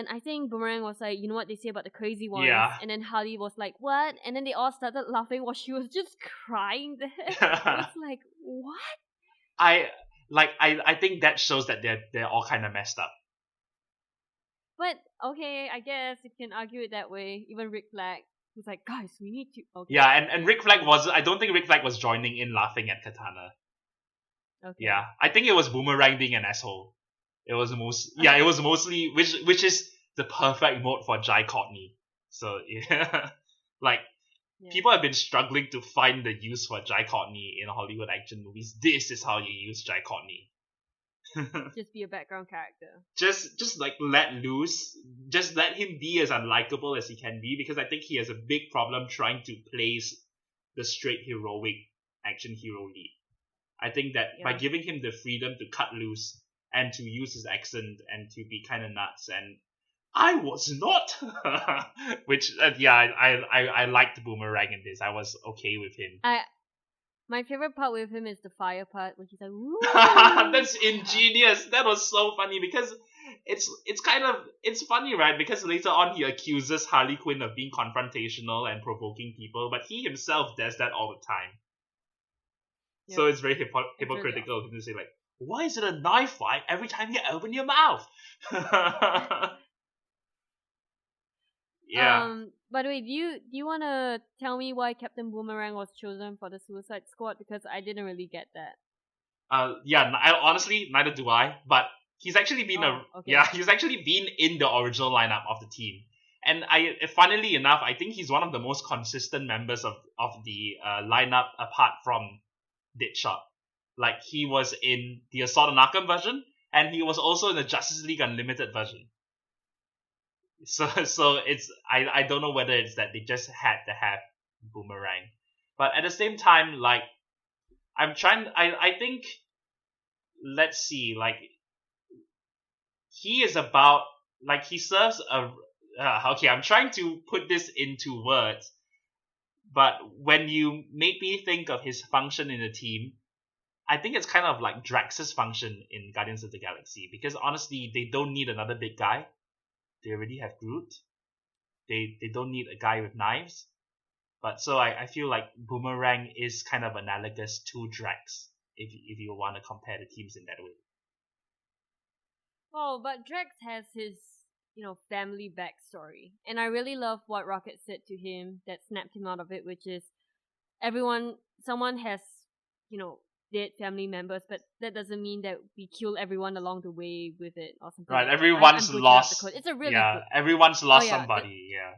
I think Boomerang was like, you know what they say about the crazy ones? Yeah. And then Harley was like, what? And then they all started laughing while she was just crying there. I was like, what? I think that shows that they're all kind of messed up. But okay, I guess you can argue it that way. Even Rick Flag was like, guys, we need to. Okay. Yeah, and Rick Flag I don't think Rick Flag was joining in laughing at Katana. Okay. Yeah, I think it was Boomerang being an asshole. It was mostly which is the perfect mode for Jai Courtney. So yeah, like, people have been struggling to find the use for Jai Courtney in Hollywood action movies. This is how you use Jai Courtney. Just be a background character. Just like let loose. Just let him be as unlikable as he can be, because I think he has a big problem trying to place the straight heroic action hero lead. I think that by giving him the freedom to cut loose and to use his accent and to be kind of nuts, and I was not, which I liked Boomerang in this. I was okay with him. My favorite part with him is the fire part, when he's like, "Woo!" That's ingenious. That was so funny because it's kind of it's funny, right? Because later on he accuses Harley Quinn of being confrontational and provoking people, but he himself does that all the time. Yep, So it's very it's really hypocritical awesome. to say like, why is it a knife fight every time you open your mouth? Yeah. By the way, do you wanna tell me why Captain Boomerang was chosen for the Suicide Squad? Because I didn't really get that. Yeah. Honestly, neither do I. But he's actually been Oh, okay. he's actually been in the original lineup of the team. And funnily enough, I think he's one of the most consistent members of the lineup apart from Deadshot. Like he was in the Assault on Arkham version, and he was also in the Justice League Unlimited version. So I don't know whether it's that they just had to have Boomerang, but at the same time, like I think, let's see, like he is about, like he serves a okay, I'm trying to put this into words, but when you made me think of his function in the team, I think it's kind of like Drax's function in Guardians of the Galaxy, because honestly they don't need another big guy. They already have Groot. They don't need a guy with knives. But so I feel like Boomerang is kind of analogous to Drax, if you want to compare the teams in that way. Oh, but Drax has his, family backstory. And I really love what Rocket said to him that snapped him out of it, which is someone has, you know, dead family members, but that doesn't mean that we kill everyone along the way with it or something Right, like that. I'm everyone's butchering up the lost. quote. It's a really Yeah, good. everyone's Oh lost yeah, somebody. Yeah,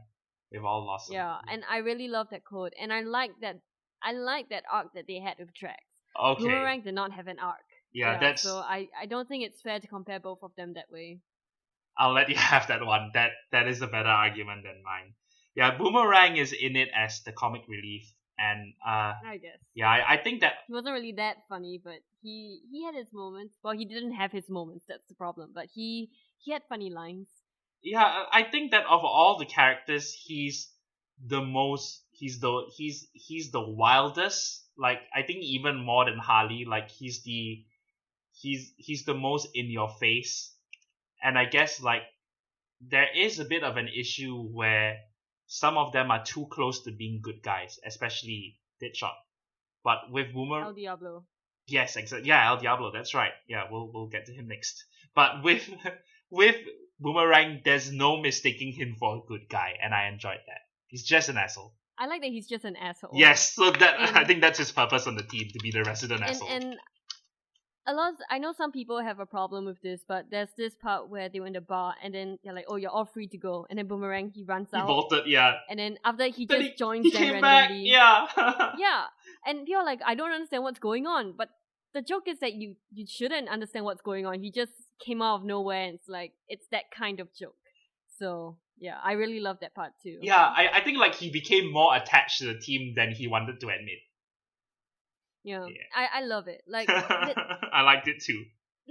we've all lost yeah, somebody. and I really love that quote, and I like that. I like that arc that they had with Drax. Okay, Boomerang did not have an arc. yeah, Yeah, so I don't think it's fair to compare both of them that way. I'll let you have that one. That is a better argument than mine. Yeah, Boomerang is in it as the comic relief, and I guess yeah, I think that he wasn't really that funny, but he had his moments. Well, he didn't have his moments. That's the problem. But he had funny lines. yeah, I think that of all the characters, he's the wildest. Like I think even more than Harley, like he's the most in your face. And I guess like there is a bit of an issue where some of them are too close to being good guys, especially Deadshot. But with El Boomer, Diablo. yes, exactly. Yeah, El Diablo. That's right. Yeah, we'll get to him next. But with with Boomerang, there's no mistaking him for a good guy, and I enjoyed that. He's just an asshole. I like that he's just an asshole. Yes, so that I And think that's his purpose on the team, to be the resident and asshole. and I know some people have a problem with this, but there's this part where they were in the bar and then they're like, "Oh, you're all free to go," and then Boomerang he runs He out, bolted, yeah. and then after he Then just he joins them came back, randomly. yeah. Yeah, and people are like, "I don't understand what's going on," but the joke is that you shouldn't understand what's going on. He just came out of nowhere, and it's that kind of joke. So yeah, I really love that part too. Yeah, I think like he became more attached to the team than he wanted to admit. Yeah, Yeah. I love it. I liked it too.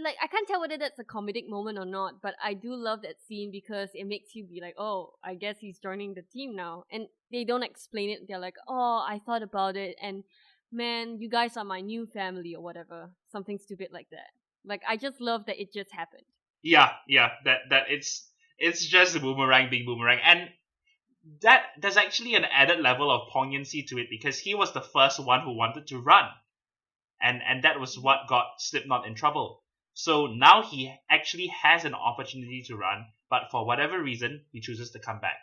Like I can't tell whether that's a comedic moment or not, but I do love that scene because it makes you be like, oh, I guess he's joining the team now, and they don't explain it. They're like, oh, I thought about it, and man, you guys are my new family or whatever, something stupid like that. Like I just love that it just happened. Yeah, that it's just Boomerang being Boomerang, and that there's actually an added level of poignancy to it because he was the first one who wanted to run, and that was what got Slipknot in trouble. So now he actually has an opportunity to run, but for whatever reason, he chooses to come back.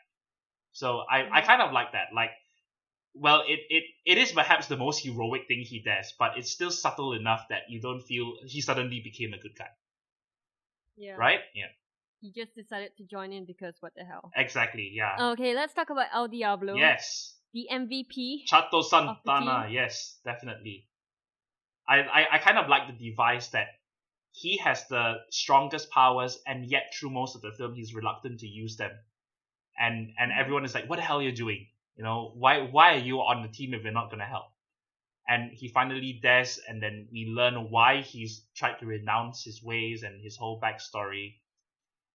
So I kind of like that. Like, well, it is perhaps the most heroic thing he does, but it's still subtle enough that you don't feel he suddenly became a good guy. Yeah. Right? Yeah. He just decided to join in because what the hell. Exactly, yeah. Okay, let's talk about El Diablo. Yes. The MVP. Chato of the Santana, team. yes, definitely. I kind of like the device that he has the strongest powers, and yet through most of the film he's reluctant to use them. And everyone is like, what the hell are you doing? You know, why are you on the team if you're not gonna help? And he finally does, and then we learn why he's tried to renounce his ways and his whole backstory.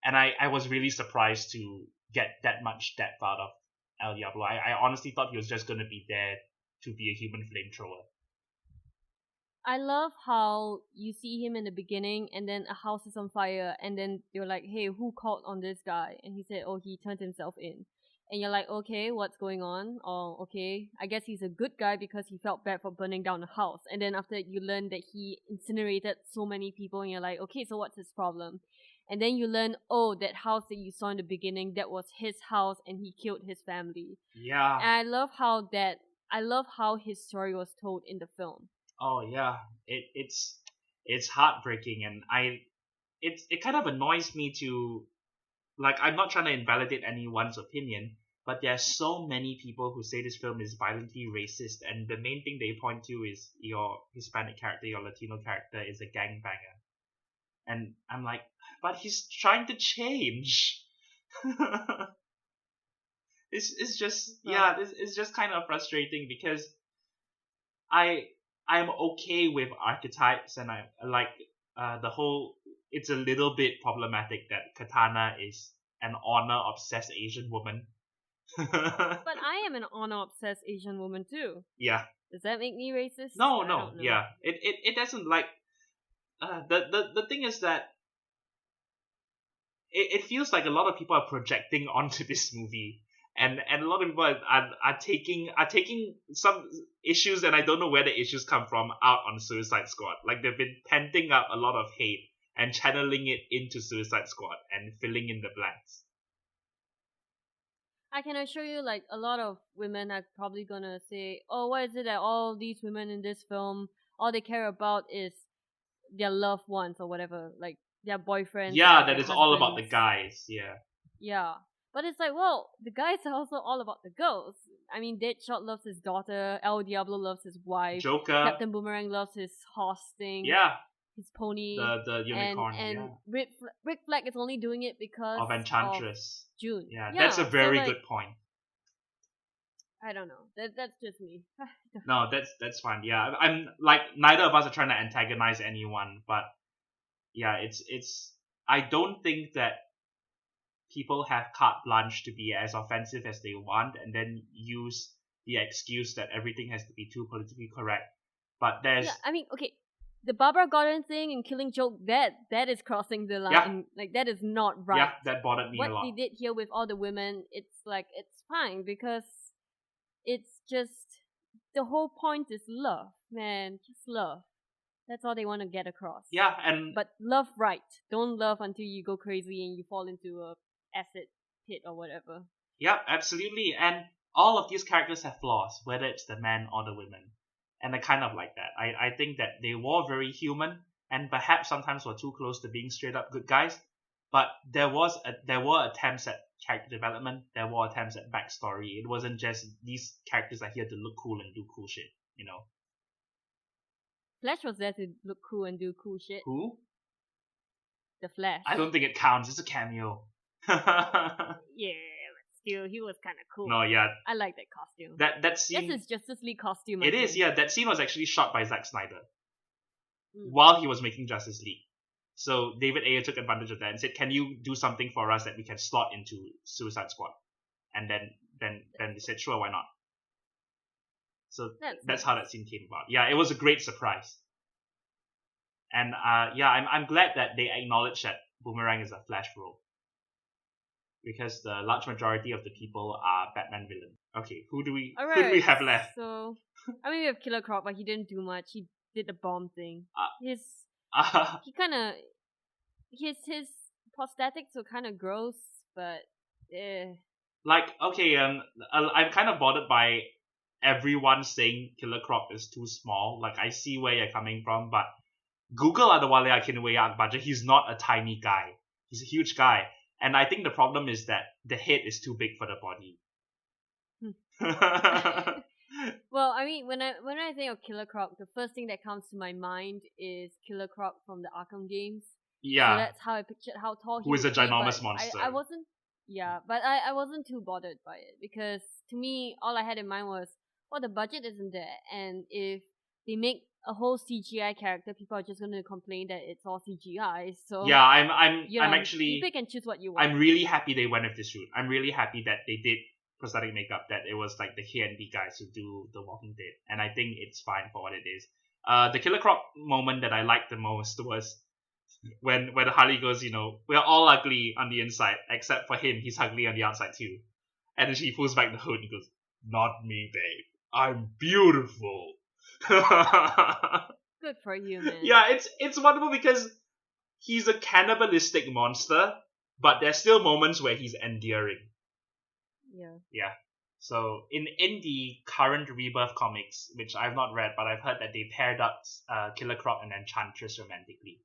And I was really surprised to get that much depth out of El Diablo. I honestly thought he was just gonna be there to be a human flamethrower. I love how you see him in the beginning, and then a house is on fire, and then they're like, "Hey, who called on this guy?" And he said, "Oh, he turned himself in." And you're like, "Okay, what's going on?" Oh, okay, I guess he's a good guy because he felt bad for burning down the house. And then after that, you learn that he incinerated so many people, and you're like, "Okay, so what's his problem?" And then you learn, oh, that house that you saw in the beginning, that was his house, and he killed his family. Yeah. And I love how his story was told in the film. Oh yeah. It's heartbreaking, and it kind of annoys me to, like, I'm not trying to invalidate anyone's opinion, but there are so many people who say this film is violently racist, and the main thing they point to is your Hispanic character, your Latino character is a gangbanger. And I'm like, but he's trying to change. It's just, yeah, it's just kind of frustrating because I I'm okay with archetypes, and I like the whole. It's a little bit problematic that Katana is an honor obsessed Asian woman. But I am an honor obsessed Asian woman too. Yeah. Does that make me racist? No, I no, don't know. yeah. It doesn't, like, the thing is that it feels like a lot of people are projecting onto this movie, and a lot of people are taking some issues, and I don't know where the issues come from, out on Suicide Squad. Like, they've been penting up a lot of hate and channeling it into Suicide Squad and filling in the blanks. I can assure you, like, a lot of women are probably gonna say, "Oh, why is it that all these women in this film, all they care about is their loved ones or whatever, like their boyfriends Yeah, or that their is all about the husbands?" guys. Yeah. Yeah, but it's like, well, the guys are also all about the girls. I mean, Deadshot loves his daughter, El Diablo loves his wife, Joker. Captain Boomerang loves his horse thing, Yeah. his pony, The unicorn. and Yeah. Rick Flag is only doing it because Of Enchantress. June. Yeah, that's a very so, like, good point. I don't know. That's just me. No, that's fine. Yeah, I'm like, neither of us are trying to antagonize anyone, but yeah, it's. I don't think that people have carte blanche to be as offensive as they want, and then use the excuse that everything has to be too politically correct. But there's Yeah, I mean, okay, the Barbara Gordon thing and Killing Joke, that is crossing the line. Yeah. Like, that is not right. Yeah, that bothered me What a lot. they did here with all the women, it's like, it's fine because it's just, the whole point is love, man. Just love. That's all they want to get across. Yeah, and But love right. Don't love until you go crazy and you fall into a acid pit or whatever. yeah, absolutely. And all of these characters have flaws, whether it's the men or the women. And I kind of like that. I think that they were very human, and perhaps sometimes were too close to being straight up good guys. But there were attempts at character development. There were attempts at backstory. It wasn't just these characters are here to look cool and do cool shit. You know. Flash was there to look cool and do cool shit. Who? The Flash. I don't think it counts. It's a cameo. Yeah, but still, he was kind of cool. No, yeah. I like that costume. That scene. That's his Justice League costume. It is, yeah. That scene was actually shot by Zack Snyder Mm. while he was making Justice League. So David Ayer took advantage of that and said, "Can you do something for us that we can slot into Suicide Squad?" And then they said, "Sure, why not?" So that's nice. how that scene came about. Yeah, it was a great surprise. And yeah, I'm glad that they acknowledged that Boomerang is a Flash role, because the large majority of the people are Batman villains. Okay, who do we have left? So, I mean, we have Killer Croc, but he didn't do much. He did the bomb thing. He kind of his prosthetics were kind of gross, but like, okay, I'm kind of bothered by everyone saying Killer Croc is too small. Like, I see where you're coming from, but Google Adewale Akinwumi Agbaje, he's not a tiny guy. He's a huge guy. And I think the problem is that the head is too big for the body. Well, I mean, when I think of Killer Croc, the first thing that comes to my mind is Killer Croc from the Arkham games. Yeah. So that's how I pictured how tall he Who is a would be, ginormous but monster. I wasn't. Yeah, but I wasn't too bothered by it because to me, all I had in mind was, well, the budget isn't there, and if they make a whole CGI character, people are just going to complain that it's all CGI. So yeah, I'm actually, you pick and choose what you want. I'm really happy they went with this route. I'm really happy that they did prosthetic makeup, that it was like the KNB guys who do The Walking Dead, and I think it's fine for what it is. The Killer Croc moment that I liked the most was when Harley goes, we're all ugly on the inside, except for him, he's ugly on the outside too. And then she pulls back the hood and goes, "Not me, babe. I'm beautiful." Good for you, man. Yeah, it's wonderful because he's a cannibalistic monster, but there's still moments where he's endearing. Yeah. Yeah. So in the current Rebirth comics, which I've not read, but I've heard that they paired up Killer Croc and Enchantress romantically.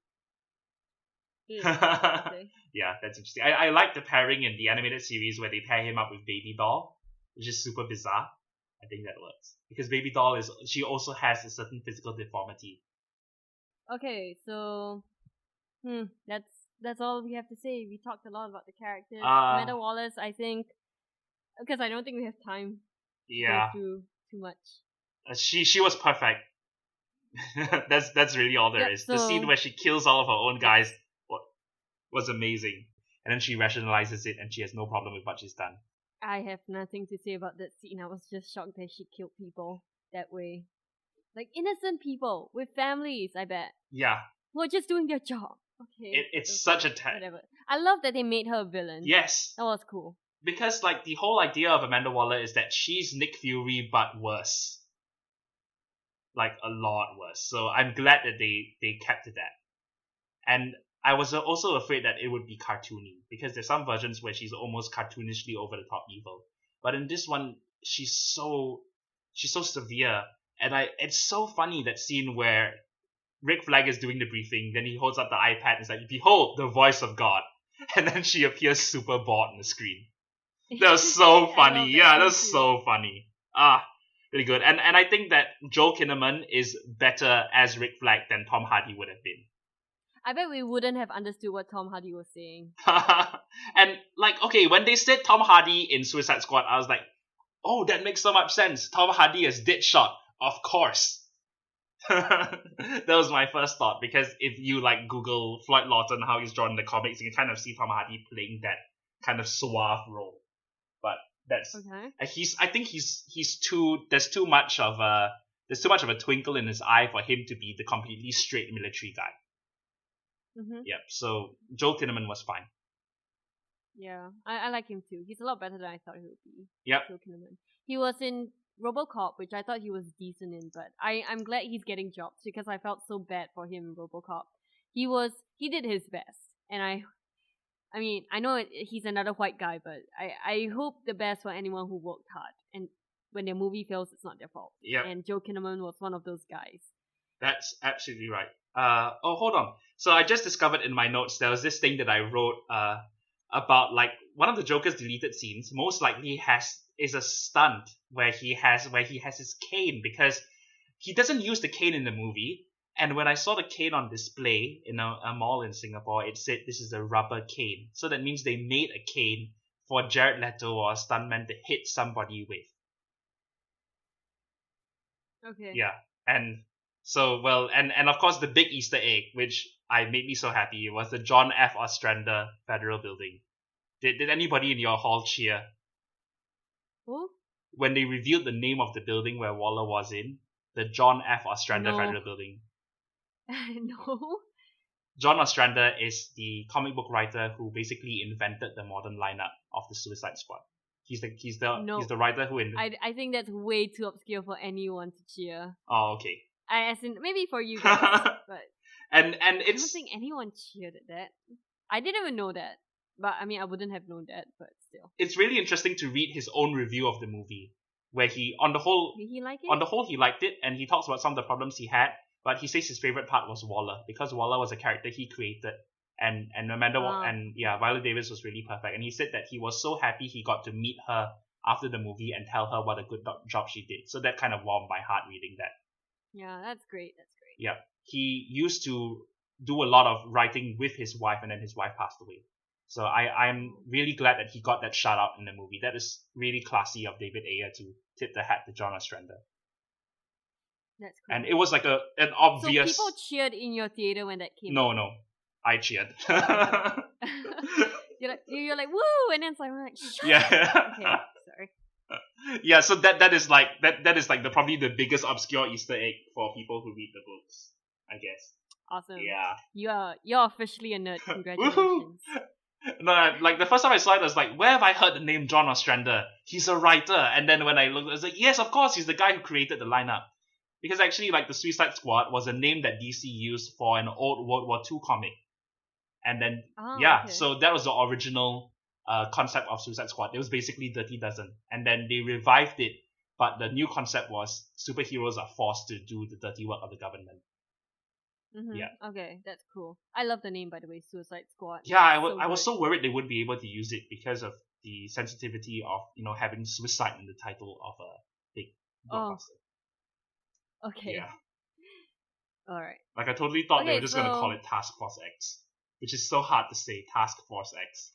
Okay. Yeah, that's interesting. I like the pairing in the animated series where they pair him up with Baby Doll, which is super bizarre. I think that works because Baby Doll she also has a certain physical deformity. Okay, so that's all we have to say. We talked a lot about the characters. Amanda Wallace, I think, because I don't think we have time to go through too much. She was perfect. that's really all there is. So, the scene where she kills all of her own guys was amazing, and then she rationalizes it, and she has no problem with what she's done. I have nothing to say about that scene. I was just shocked that she killed people that way, like innocent people with families. I bet. Yeah. Who are just doing their job. Okay. It's such a whatever. I love that they made her a villain. Yes. That was cool. Because the whole idea of Amanda Waller is that she's Nick Fury but worse. Like a lot worse. So I'm glad that they kept to that. And I was also afraid that it would be cartoony because there's some versions where she's almost cartoonishly over the top evil. But in this one, she's so severe. And it's so funny, that scene where Rick Flag is doing the briefing, then he holds up the iPad and is like, "Behold, the voice of God." And then she appears super bored on the screen. That was so funny. Yeah, that was so funny. Really good. And I think that Joel Kinnaman is better as Rick Flag than Tom Hardy would have been. I bet we wouldn't have understood what Tom Hardy was saying. And okay, when they said Tom Hardy in Suicide Squad, I was like, oh, that makes so much sense. Tom Hardy as Deadshot, of course. That was my first thought, because if you Google Floyd Lawton, how he's drawn in the comics, you can kind of see Tom Hardy playing that kind of suave role. But that's okay. I think he's too. There's too much of a twinkle in his eye for him to be the completely straight military guy. Mm-hmm. Yep. So Joel Kinnaman was fine. Yeah, I like him too. He's a lot better than I thought he would be. Yep. Joel Kinnaman. He was in RoboCop, which I thought he was decent in, but I'm glad he's getting jobs because I felt so bad for him in RoboCop. He did his best, and I mean, I know he's another white guy, but I hope the best for anyone who worked hard, and when their movie fails, it's not their fault. Yeah. And Joel Kinnaman was one of those guys. That's absolutely right. Hold on. So I just discovered in my notes there was this thing that I wrote about one of the Joker's deleted scenes most likely is a stunt where he has his cane, because he doesn't use the cane in the movie. And when I saw the cane on display in a mall in Singapore, it said this is a rubber cane. So that means they made a cane for Jared Leto or a stuntman to hit somebody with. Okay. Yeah. And so, and of course the big Easter egg, which made me so happy, was the John F. Ostrander Federal Building. Did anybody in your hall cheer? Who? When they revealed the name of the building where Waller was in, the John F. Ostrander Federal Building. No. John Ostrander is the comic book writer who basically invented the modern lineup of the Suicide Squad. He's the writer who I think that's way too obscure for anyone to cheer. Oh, okay. As in, maybe for you guys, but and I don't think anyone cheered at that. I didn't even know that, but I mean, I wouldn't have known that, but still. It's really interesting to read his own review of the movie, where he, on the whole, did he like it? On the whole, he liked it, and he talks about some of the problems he had. But he says his favorite part was Waller, because Waller was a character he created, and Viola Davis was really perfect. And he said that he was so happy he got to meet her after the movie and tell her what a good job she did. So that kind of warmed my heart reading that. Yeah, that's great. Yeah, he used to do a lot of writing with his wife, and then his wife passed away. So I'm really glad that he got that shout out in the movie. That is really classy of David Ayer to tip the hat to John Ostrander. That's cool. And it was like an obvious. So people cheered in your theater when that came out? No, I cheered. you're like woo, and then it's like shut up. Okay, sorry. Yeah, so that is like the probably the biggest obscure Easter egg for people who read the books, I guess. Awesome. Yeah. You're officially a nerd. Woohoo! Congratulations. No, like the first time I saw it, I was like, where have I heard the name John Ostrander? He's a writer. And then when I looked, I was like, yes, of course, he's the guy who created the lineup. Because actually, like the Suicide Squad was a name that DC used for an old World War II comic. And then Okay. so that was the original concept of Suicide Squad. It was basically Dirty Dozen, and then they revived it. But the new concept was superheroes are forced to do the dirty work of the government. Mm-hmm. Yeah. Okay, that's cool. I love the name, by the way, Suicide Squad. Yeah, I was good. so worried they wouldn't be able to use it because of the sensitivity of having suicide in the title of a big blockbuster. Okay. Yeah. All right. Like I totally thought they Okay, were just gonna call it Task Force X, which is so hard to say. Task Force X.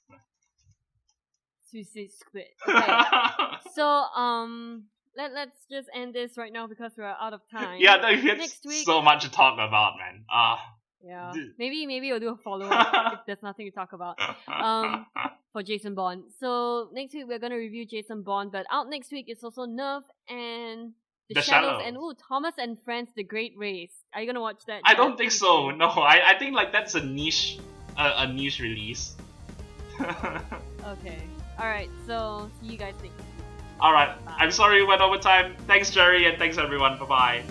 Suicide Squid. Okay. So let's just end this right now because we're out of time. Yeah, no, Next week. So much to talk about, man. Yeah. Maybe we'll do a follow-up if there's nothing to talk about. For Jason Bourne. So next week we're gonna review Jason Bourne, but out next week is also Nerve and The Shadows and Thomas and Friends: The Great Race. Are you gonna watch that? I don't think so. No, I think like that's a niche release. Okay. Alright, so see you guys next week. Alright. Bye. I'm sorry we went over time. Thanks, Jerry, and thanks everyone. Bye bye.